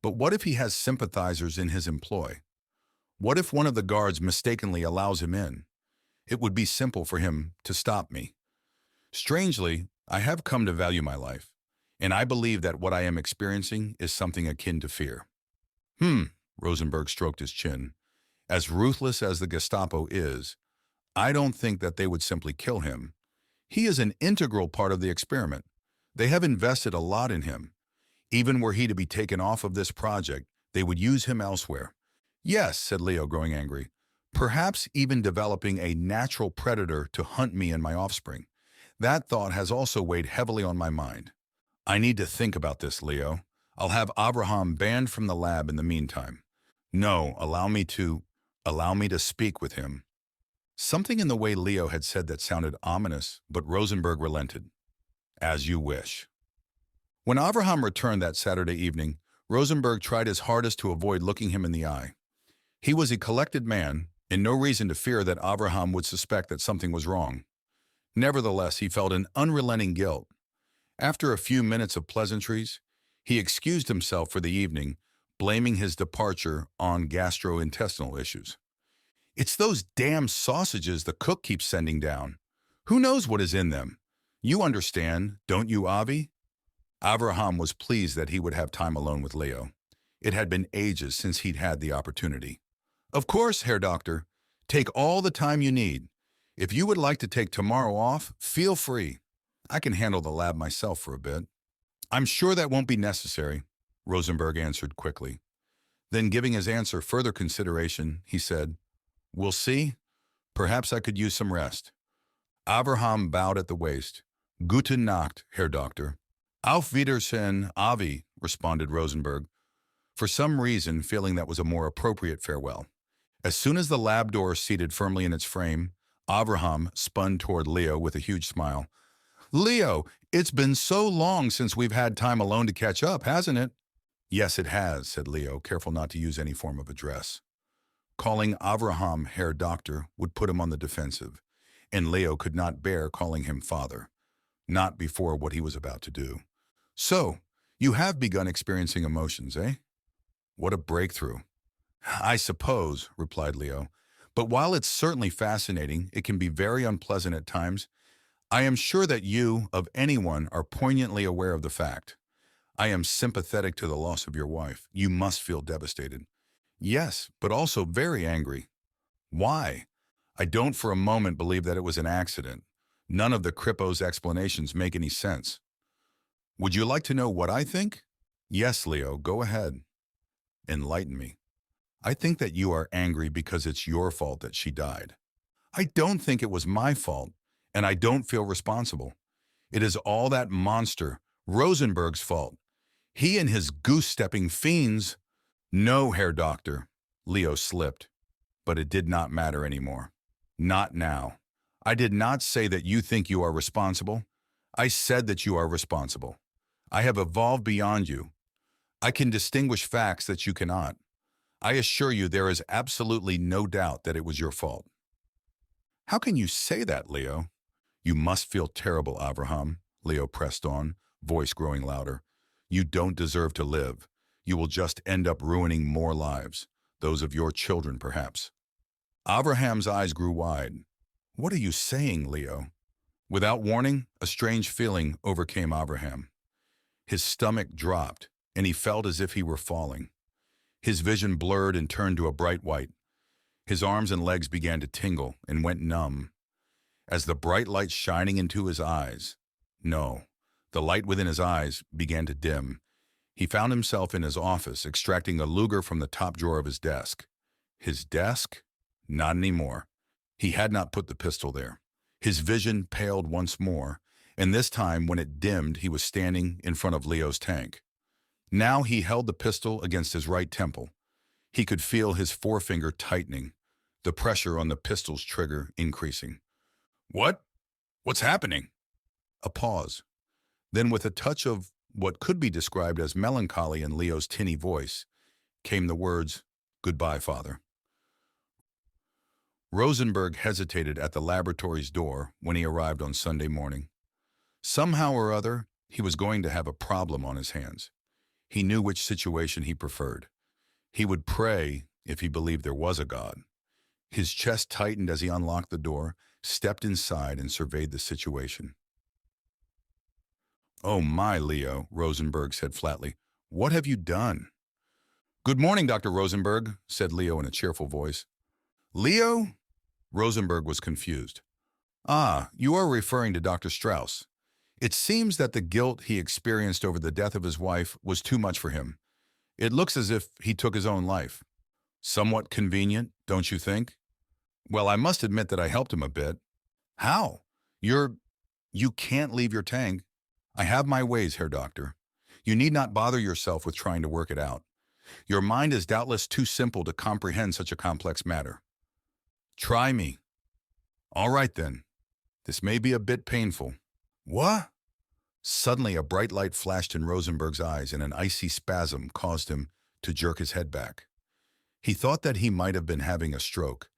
[SPEAKER 1] But what if he has sympathizers in his employ? What if one of the guards mistakenly allows him in? It would be simple for him to stop me. Strangely, I have come to value my life, and I believe that what I am experiencing is something akin to fear. Rosenberg stroked his chin. As ruthless as the Gestapo is, I don't think that they would simply kill him. He is an integral part of the experiment. They have invested a lot in him. Even were he to be taken off of this project, they would use him elsewhere. Yes, said Leo, growing angry. Perhaps even developing a natural predator to hunt me and my offspring. That thought has also weighed heavily on my mind. I need to think about this, Leo. I'll have Abraham banned from the lab in the meantime. No, allow me to speak with him. Something in the way Leo had said that sounded ominous, but Rosenberg relented. As you wish. When Abraham returned that Saturday evening, Rosenberg tried his hardest to avoid looking him in the eye. He was a collected man, and no reason to fear that Abraham would suspect that something was wrong. Nevertheless, he felt an unrelenting guilt. After a few minutes of pleasantries, he excused himself for the evening, blaming his departure on gastrointestinal issues. It's those damn sausages the cook keeps sending down. Who knows what is in them? You understand, don't you, Avi? Avraham was pleased that he would have time alone with Leo. It had been ages since he'd had the opportunity. Of course, Herr Doctor. Take all the time you need. If you would like to take tomorrow off, feel free. I can handle the lab myself for a bit. I'm sure that won't be necessary, Rosenberg answered quickly. Then, giving his answer further consideration, he said, We'll see. Perhaps I could use some rest. Avraham bowed at the waist. Gute Nacht, Herr Doctor. Auf Wiedersehen, Avi, responded Rosenberg, for some reason feeling that was a more appropriate farewell. As soon as the lab door seated firmly in its frame, Avraham spun toward Leo with a huge smile. Leo, it's been so long since we've had time alone to catch up, hasn't it? Yes, it has, said Leo, careful not to use any form of address. Calling Avraham Herr Doctor would put him on the defensive, and Leo could not bear calling him father, not before what he was about to do. So, you have begun experiencing emotions, eh? What a breakthrough. I suppose, replied Leo, but while it's certainly fascinating, it can be very unpleasant at times. I am sure that you, of anyone, are poignantly aware of the fact. I am sympathetic to the loss of your wife. You must feel devastated. Yes, but also very angry. Why? I don't for a moment believe that it was an accident. None of the Kripo's explanations make any sense. Would you like to know what I think? Yes, Leo, go ahead. Enlighten me. I think that you are angry because it's your fault that she died. I don't think it was my fault, and I don't feel responsible. It is all that monster, Rosenberg's fault. He and his goose-stepping fiends. No, Herr Doctor. Leo slipped, but it did not matter anymore. Not now. I did not say that you think you are responsible. I said that you are responsible. I have evolved beyond you. I can distinguish facts that you cannot. I assure you there is absolutely no doubt that it was your fault. How can you say that, Leo? You must feel terrible, Avraham, Leo pressed on, voice growing louder. You don't deserve to live. You will just end up ruining more lives, those of your children, perhaps. Avraham's eyes grew wide. What are you saying, Leo? Without warning, a strange feeling overcame Avraham. His stomach dropped, and he felt as if he were falling. His vision blurred and turned to a bright white. His arms and legs began to tingle and went numb. As the bright light shining into his eyes, no, the light within his eyes began to dim. He found himself in his office, extracting a Luger from the top drawer of his desk. His desk? Not anymore. He had not put the pistol there. His vision paled once more, and this time when it dimmed, he was standing in front of Leo's tank. Now he held the pistol against his right temple. He could feel his forefinger tightening, the pressure on the pistol's trigger increasing. What? What's happening? A pause. Then with a touch of what could be described as melancholy in Leo's tinny voice, came the words, "Goodbye, Father." Rosenberg hesitated at the laboratory's door when he arrived on Sunday morning. Somehow or other, he was going to have a problem on his hands. He knew which situation he preferred. He would pray if he believed there was a God. His chest tightened as he unlocked the door, stepped inside, and surveyed the situation. "Oh my, Leo," Rosenberg said flatly. "What have you done?" "Good morning, Dr. Rosenberg," said Leo in a cheerful voice. "Leo?" Rosenberg was confused. "Ah, you are referring to Dr. Strauss. It seems that the guilt he experienced over the death of his wife was too much for him. It looks as if he took his own life. Somewhat convenient, don't you think?" "Well, I must admit that I helped him a bit." "How? You can't leave your tank." "I have my ways, Herr Doctor. You need not bother yourself with trying to work it out. Your mind is doubtless too simple to comprehend such a complex matter." "Try me." "All right, then. This may be a bit painful." "What?" Suddenly, a bright light flashed in Rosenberg's eyes, and an icy spasm caused him to jerk his head back. He thought that he might have been having a stroke.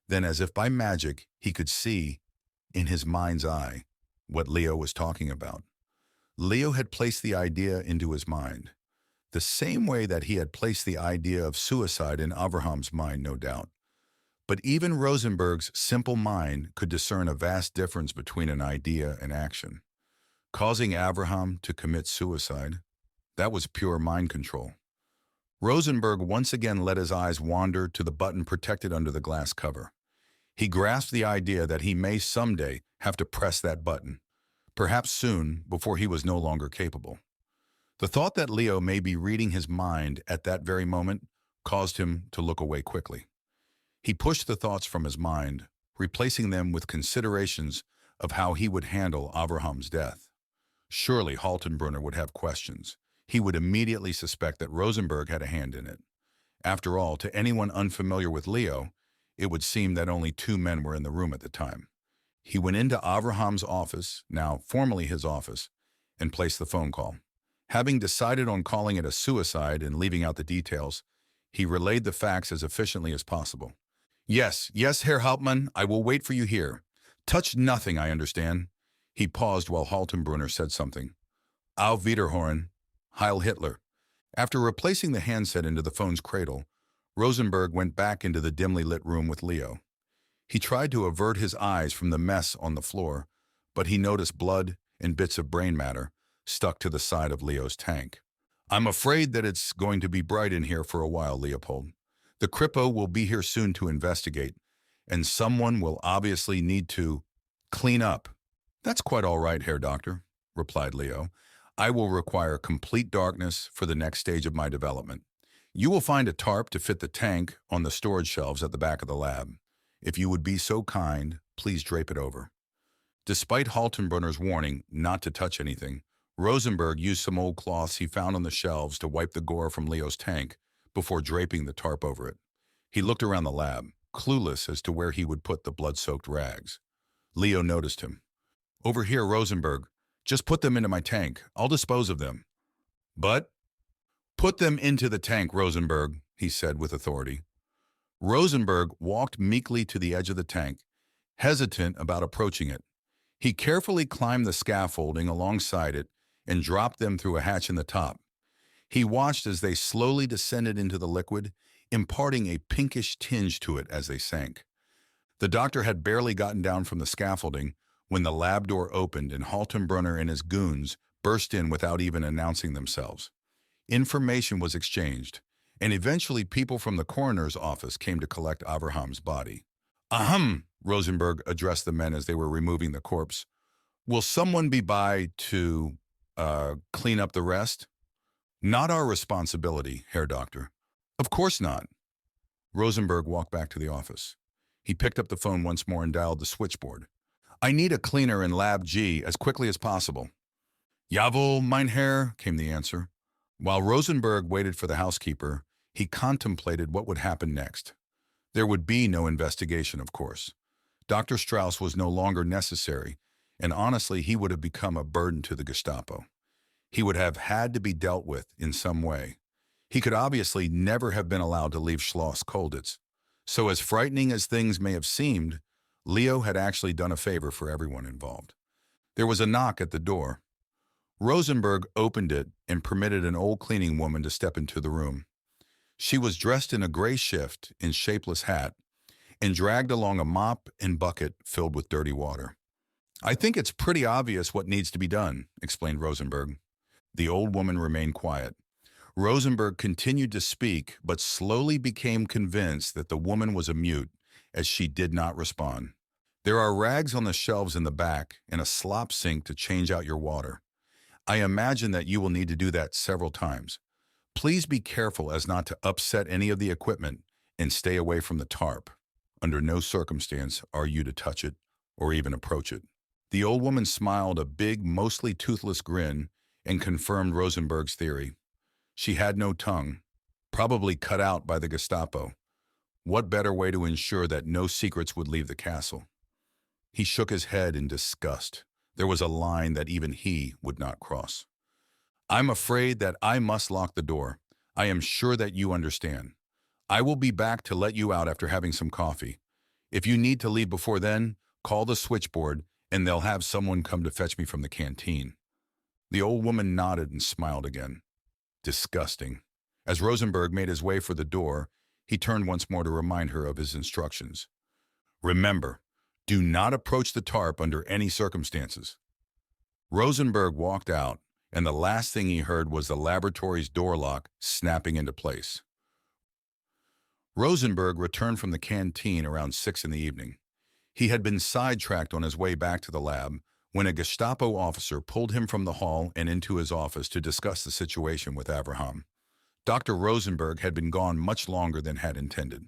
[SPEAKER 1] Then, as if by magic, he could see, in his mind's eye, what Leo was talking about. Leo had placed the idea into his mind, the same way that he had placed the idea of suicide in Abraham's mind, no doubt. But even Rosenberg's simple mind could discern a vast difference between an idea and action. Causing Abraham to commit suicide, that was pure mind control. Rosenberg once again let his eyes wander to the button protected under the glass cover. He grasped the idea that he may someday have to press that button, perhaps soon, before he was no longer capable. The thought that Leo may be reading his mind at that very moment caused him to look away quickly. He pushed the thoughts from his mind, replacing them with considerations of how he would handle Abraham's death. Surely Haltenbrunner would have questions. He would immediately suspect that Rosenberg had a hand in it. After all, to anyone unfamiliar with Leo, it would seem that only two men were in the room at the time. He went into Abraham's office, now formerly his office, and placed the phone call. Having decided on calling it a suicide and leaving out the details, he relayed the facts as efficiently as possible. Yes, Herr Hauptmann, I will wait for you here. Touch nothing, I understand." He paused while Haltenbrunner said something. "Auf Wiederhören, Heil Hitler." After replacing the handset into the phone's cradle, Rosenberg went back into the dimly lit room with Leo. He tried to avert his eyes from the mess on the floor, but he noticed blood and bits of brain matter stuck to the side of Leo's tank. "I'm afraid that it's going to be bright in here for a while, Leopold. The Kripo will be here soon to investigate, and someone will obviously need to clean up." "That's quite all right, Herr Doctor," replied Leo. "I will require complete darkness for the next stage of my development. You will find a tarp to fit the tank on the storage shelves at the back of the lab. If you would be so kind, please drape it over." Despite Haltenbrunner's warning not to touch anything, Rosenberg used some old cloths he found on the shelves to wipe the gore from Leo's tank before draping the tarp over it. He looked around the lab, clueless as to where he would put the blood-soaked rags. Leo noticed him. "Over here, Rosenberg. Just put them into my tank. I'll dispose of them." "But—" "Put them into the tank, Rosenberg," he said with authority. Rosenberg walked meekly to the edge of the tank, hesitant about approaching it. He carefully climbed the scaffolding alongside it and dropped them through a hatch in the top. He watched as they slowly descended into the liquid, imparting a pinkish tinge to it as they sank. The doctor had barely gotten down from the scaffolding when the lab door opened and Haltenbrunner and his goons burst in without even announcing themselves. Information was exchanged, and eventually people from the coroner's office came to collect Abraham's body. "Ahem," Rosenberg addressed the men as they were removing the corpse. "Will someone be by to, clean up the rest?" "Not our responsibility, Herr Doctor." "Of course not." Rosenberg walked back to the office. He picked up the phone once more and dialed the switchboard. "I need a cleaner in Lab G as quickly as possible." "Jawohl, mein Herr," came the answer. While Rosenberg waited for the housekeeper, he contemplated what would happen next. There would be no investigation, of course. Dr. Strauss was no longer necessary, and honestly, he would have become a burden to the Gestapo. He would have had to be dealt with in some way. He could obviously never have been allowed to leave Schloss Kolditz. So as frightening as things may have seemed, Leo had actually done a favor for everyone involved. There was a knock at the door. Rosenberg opened it and permitted an old cleaning woman to step into the room. She was dressed in a gray shift and shapeless hat and dragged along a mop and bucket filled with dirty water. "I think it's pretty obvious what needs to be done," explained Rosenberg. The old woman remained quiet. Rosenberg continued to speak, but slowly became convinced that the woman was a mute, as she did not respond. "There are rags on the shelves in the back and a slop sink to change out your water. I imagine that you will need to do that several times. Please be careful as not to upset any of the equipment and stay away from the tarp. Under no circumstance are you to touch it or even approach it." The old woman smiled a big, mostly toothless grin and confirmed Rosenberg's theory. She had no tongue, probably cut out by the Gestapo. What better way to ensure that no secrets would leave the castle? He shook his head in disgust. There was a line that even he would not cross. "I'm afraid that I must lock the door. I am sure that you understand. I will be back to let you out after having some coffee. If you need to leave before then, call the switchboard and they'll have someone come to fetch me from the canteen." The old woman nodded and smiled again. Disgusting. As Rosenberg made his way for the door, he turned once more to remind her of his instructions. "Remember, do not approach the tarp under any circumstances." Rosenberg walked out, and the last thing he heard was the laboratory's door lock snapping into place. Rosenberg returned from the canteen around 6 in the evening. He had been sidetracked on his way back to the lab when a Gestapo officer pulled him from the hall and into his office to discuss the situation with Avraham. Dr. Rosenberg had been gone much longer than had intended.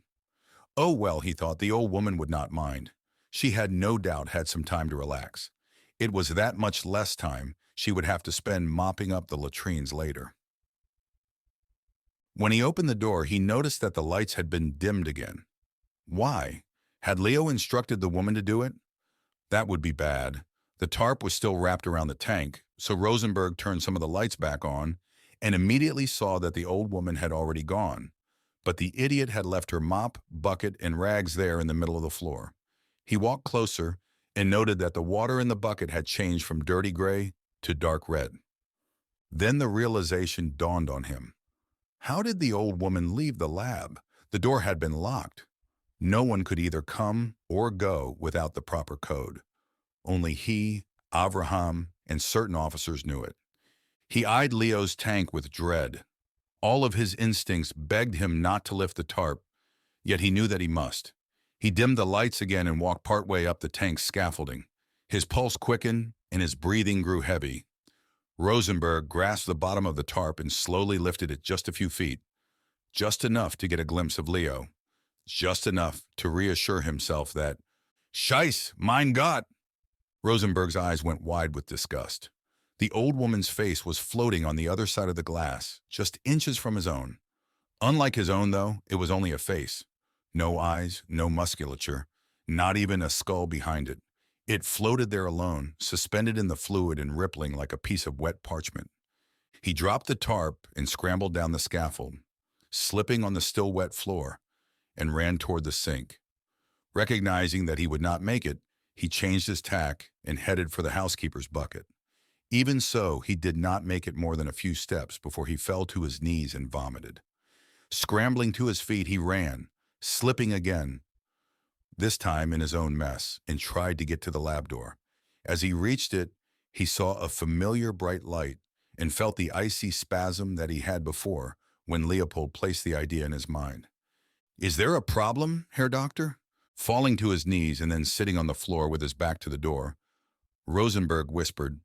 [SPEAKER 1] Oh well, he thought, the old woman would not mind. She had no doubt had some time to relax. It was that much less time she would have to spend mopping up the latrines later. When he opened the door, he noticed that the lights had been dimmed again. Why? Had Leo instructed the woman to do it? That would be bad. The tarp was still wrapped around the tank, so Rosenberg turned some of the lights back on and immediately saw that the old woman had already gone. But the idiot had left her mop, bucket, and rags there in the middle of the floor. He walked closer and noted that the water in the bucket had changed from dirty gray to dark red. Then the realization dawned on him. How did the old woman leave the lab? The door had been locked. No one could either come or go without the proper code. Only he, Avraham, and certain officers knew it. He eyed Leo's tank with dread. All of his instincts begged him not to lift the tarp, yet he knew that he must. He dimmed the lights again and walked partway up the tank's scaffolding. His pulse quickened and his breathing grew heavy. Rosenberg grasped the bottom of the tarp and slowly lifted it just a few feet, just enough to get a glimpse of Leo, just enough to reassure himself that, "Scheiß, mein Gott!" Rosenberg's eyes went wide with disgust. The old woman's face was floating on the other side of the glass, just inches from his own. Unlike his own, though, it was only a face. No eyes, no musculature, not even a skull behind it. It floated there alone, suspended in the fluid and rippling like a piece of wet parchment. He dropped the tarp and scrambled down the scaffold, slipping on the still wet floor, and ran toward the sink. Recognizing that he would not make it, he changed his tack and headed for the housekeeper's bucket. Even so, he did not make it more than a few steps before he fell to his knees and vomited. Scrambling to his feet, he ran, slipping again, this time in his own mess, and tried to get to the lab door. As he reached it, he saw a familiar bright light and felt the icy spasm that he had before when Leopold placed the idea in his mind. "Is there a problem, Herr Doctor?" Falling to his knees and then sitting on the floor with his back to the door, Rosenberg whispered,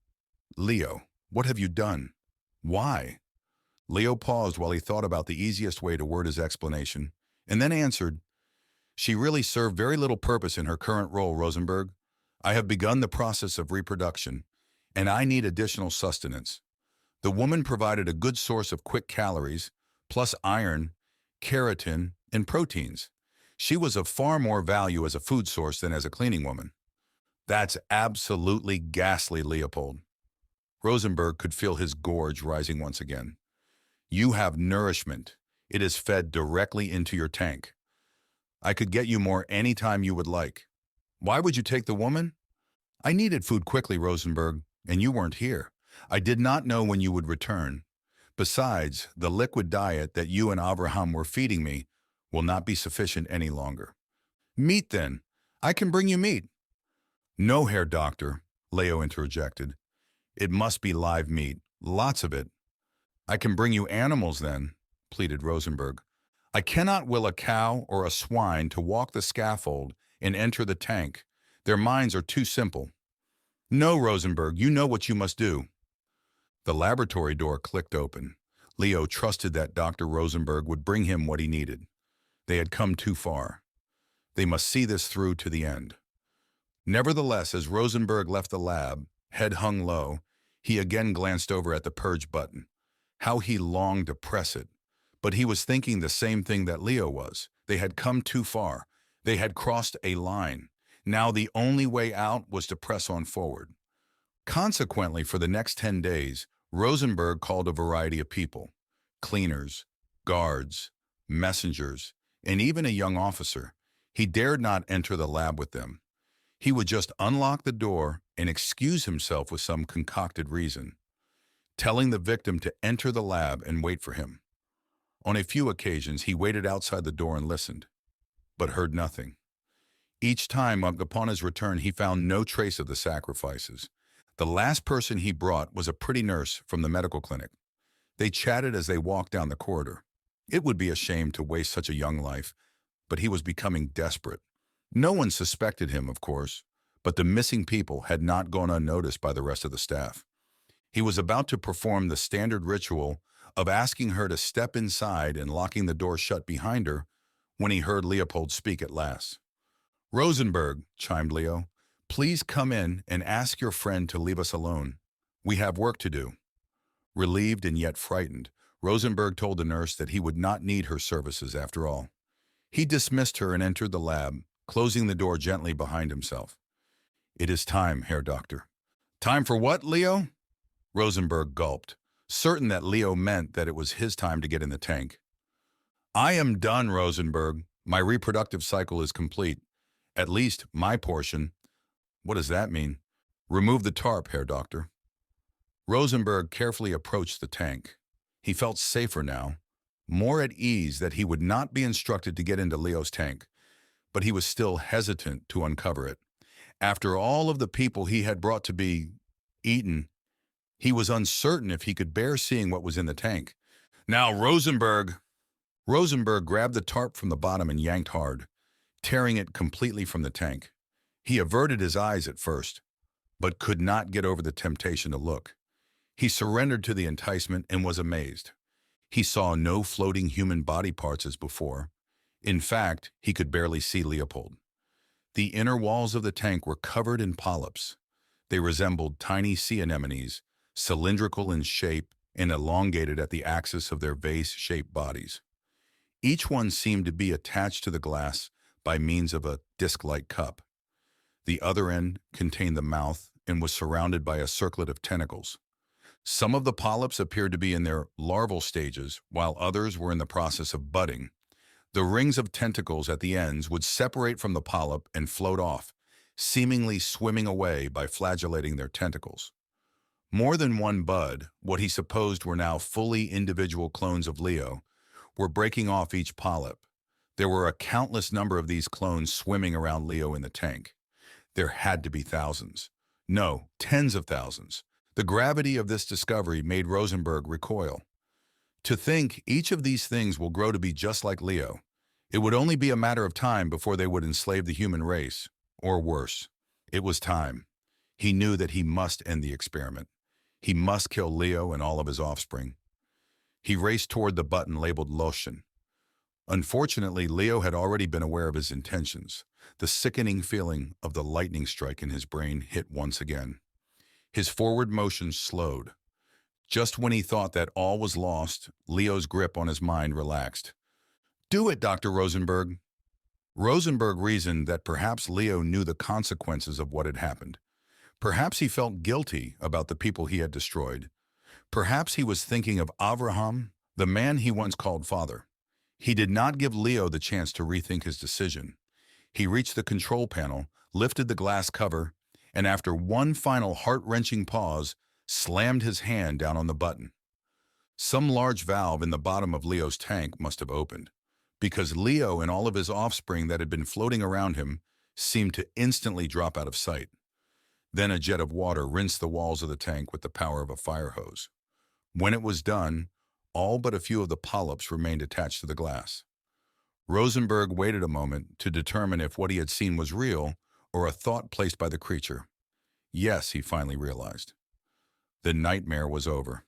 [SPEAKER 1] "Leo, what have you done? Why?" Leo paused while he thought about the easiest way to word his explanation, and then answered, "She really served very little purpose in her current role, Rosenberg. I have begun the process of reproduction, and I need additional sustenance. The woman provided a good source of quick calories, plus iron, keratin, and proteins. She was of far more value as a food source than as a cleaning woman." That's absolutely ghastly, Leopold. Rosenberg could feel his gorge rising once again. You have nourishment. It is fed directly into your tank. I could get you more any time you would like. Why would you take the woman? I needed food quickly, Rosenberg, and you weren't here. I did not know when you would return. Besides, the liquid diet that you and Abraham were feeding me will not be sufficient any longer. Meat, then. I can bring you meat. No, Herr Doctor, Leo interjected. It must be live meat, lots of it. I can bring you animals, then, pleaded Rosenberg. I cannot will a cow or a swine to walk the scaffold and enter the tank. Their minds are too simple. No, Rosenberg, you know what you must do. The laboratory door clicked open. Leo trusted that Dr. Rosenberg would bring him what he needed. They had come too far. They must see this through to the end. Nevertheless, as Rosenberg left the lab, head hung low, he again glanced over at the purge button. How he longed to press it. But he was thinking the same thing that Leo was. They had come too far. They had crossed a line. Now the only way out was to press on forward. Consequently, for the next 10 days, Rosenberg called a variety of people, cleaners, guards, messengers, and even a young officer. He dared not enter the lab with them. He would just unlock the door and excuse himself with some concocted reason, telling the victim to enter the lab and wait for him. On a few occasions, he waited outside the door and listened, but heard nothing. Each time, upon his return, he found no trace of the sacrifices. The last person he brought was a pretty nurse from the medical clinic. They chatted as they walked down the corridor. It would be a shame to waste such a young life, but he was becoming desperate. No one suspected him, of course, but the missing people had not gone unnoticed by the rest of the staff. He was about to perform the standard ritual of asking her to step inside and locking the door shut behind her when he heard Leopold speak at last. Rosenberg, chimed Leo, please come in and ask your friend to leave us alone. We have work to do. Relieved and yet frightened, Rosenberg told the nurse that he would not need her services after all. He dismissed her and entered the lab, closing the door gently behind himself. It is time, Herr Doctor. Time for what, Leo? Rosenberg gulped, certain that Leo meant that it was his time to get in the tank. I am done, Rosenberg. My reproductive cycle is complete. At least my portion. What does that mean? Remove the tarp, Herr Doctor. Rosenberg carefully approached the tank. He felt safer now, more at ease that he would not be instructed to get into Leo's tank, but he was still hesitant to uncover it. After all of the people he had brought to be eaten, he was uncertain if he could bear seeing what was in the tank. Now, Rosenberg grabbed the tarp from the bottom and yanked hard, tearing it completely from the tank. He averted his eyes at first, but could not get over the temptation to look. He surrendered to the enticement and was amazed. He saw no floating human body parts as before. In fact, he could barely see Leopold. The inner walls of the tank were covered in polyps. They resembled tiny sea anemones, cylindrical in shape and elongated at the axis of their vase-shaped bodies. Each one seemed to be attached to the glass by means of a disc-like cup. The other end contained the mouth and was surrounded by a circlet of tentacles. Some of the polyps appeared to be in their larval stages, while others were in the process of budding. The rings of tentacles at the ends would separate from the polyp and float off, seemingly swimming away by flagellating their tentacles. More than one bud, what he supposed were now fully individual clones of Leo, were breaking off each polyp. There were a countless number of these clones swimming around Leo in the tank. There had to be thousands. No, tens of thousands. The gravity of this discovery made Rosenberg recoil. To think each of these things will grow to be just like Leo. It would only be a matter of time before they would enslave the human race, or worse. It was time. He knew that he must end the experiment. He must kill Leo and all of his offspring. He raced toward the button labeled Lotion. Unfortunately, Leo had already been aware of his intentions. The sickening feeling of the lightning strike in his brain hit once again. His forward motion slowed. Just when he thought that all was lost, Leo's grip on his mind relaxed. Do it, Dr. Rosenberg. Rosenberg reasoned that perhaps Leo knew the consequences of what had happened. Perhaps he felt guilty about the people he had destroyed. Perhaps he was thinking of Avraham, the man he once called father. He did not give Leo the chance to rethink his decision. He reached the control panel, lifted the glass cover, and after one final heart-wrenching pause, slammed his hand down on the button. Some large valve in the bottom of Leo's tank must have opened, because Leo and all of his offspring that had been floating around him seemed to instantly drop out of sight. Then a jet of water rinsed the walls of the tank with the power of a fire hose. When it was done, all but a few of the polyps remained attached to the glass. Rosenberg waited a moment to determine if what he had seen was real or a thought placed by the creature. Yes, he finally realized. The nightmare was over.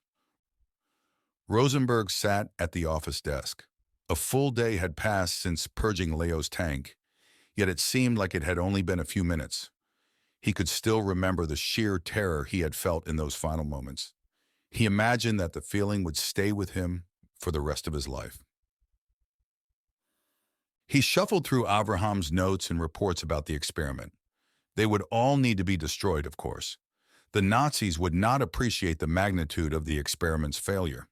[SPEAKER 1] Rosenberg sat at the office desk. A full day had passed since purging Leo's tank, yet it seemed like it had only been a few minutes. He could still remember the sheer terror he had felt in those final moments. He imagined that the feeling would stay with him for the rest of his life. He shuffled through Abraham's notes and reports about the experiment. They would all need to be destroyed, of course. The Nazis would not appreciate the magnitude of the experiment's failure.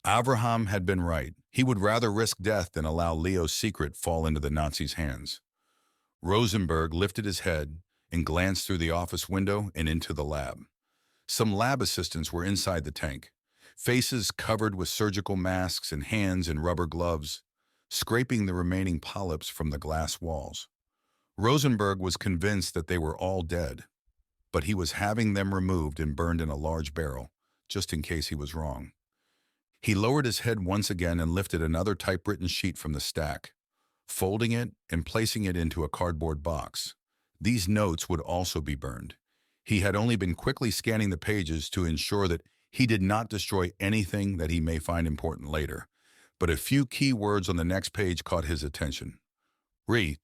[SPEAKER 1] Avraham had been right. He would rather risk death than allow Leo's secret fall into the Nazis' hands. Rosenberg lifted his head and glanced through the office window and into the lab. Some lab assistants were inside the tank, faces covered with surgical masks and hands in rubber gloves, scraping the remaining polyps from the glass walls. Rosenberg was convinced that they were all dead, but he was having them removed and burned in a large barrel, just in case he was wrong. He lowered his head once again and lifted another typewritten sheet from the stack, folding it and placing it into a cardboard box. These notes would also be burned. He had only been quickly scanning the pages to ensure that he did not destroy anything that he may find important later, but a few key words on the next page caught his attention.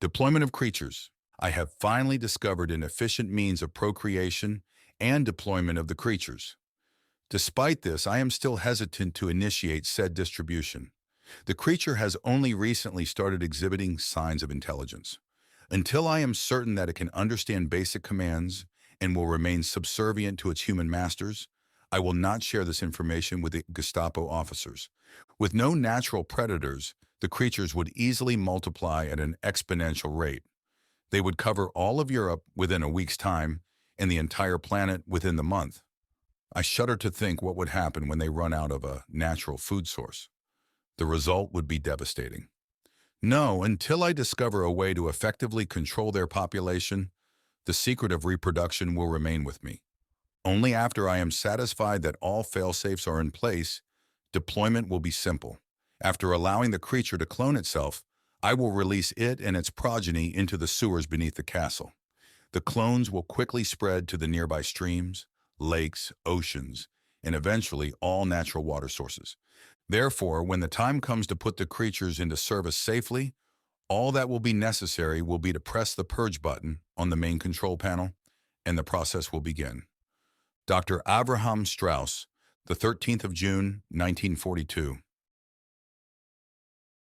[SPEAKER 1] Deployment of creatures. I have finally discovered an efficient means of procreation and deployment of the creatures. Despite this, I am still hesitant to initiate said distribution. The creature has only recently started exhibiting signs of intelligence. Until I am certain that it can understand basic commands and will remain subservient to its human masters, I will not share this information with the Gestapo officers. With no natural predators, the creatures would easily multiply at an exponential rate. They would cover all of Europe within a week's time and the entire planet within the month. I shudder to think what would happen when they run out of a natural food source. The result would be devastating. No, until I discover a way to effectively control their population, the secret of reproduction will remain with me. Only after I am satisfied that all fail-safes are in place, deployment will be simple. After allowing the creature to clone itself, I will release it and its progeny into the sewers beneath the castle. The clones will quickly spread to the nearby streams, lakes, oceans, and eventually all natural water sources. Therefore, when the time comes to put the creatures into service safely, all that will be necessary will be to press the purge button on the main control panel, and the process will begin. Dr. Avraham Strauss, the 13th of June, 1942.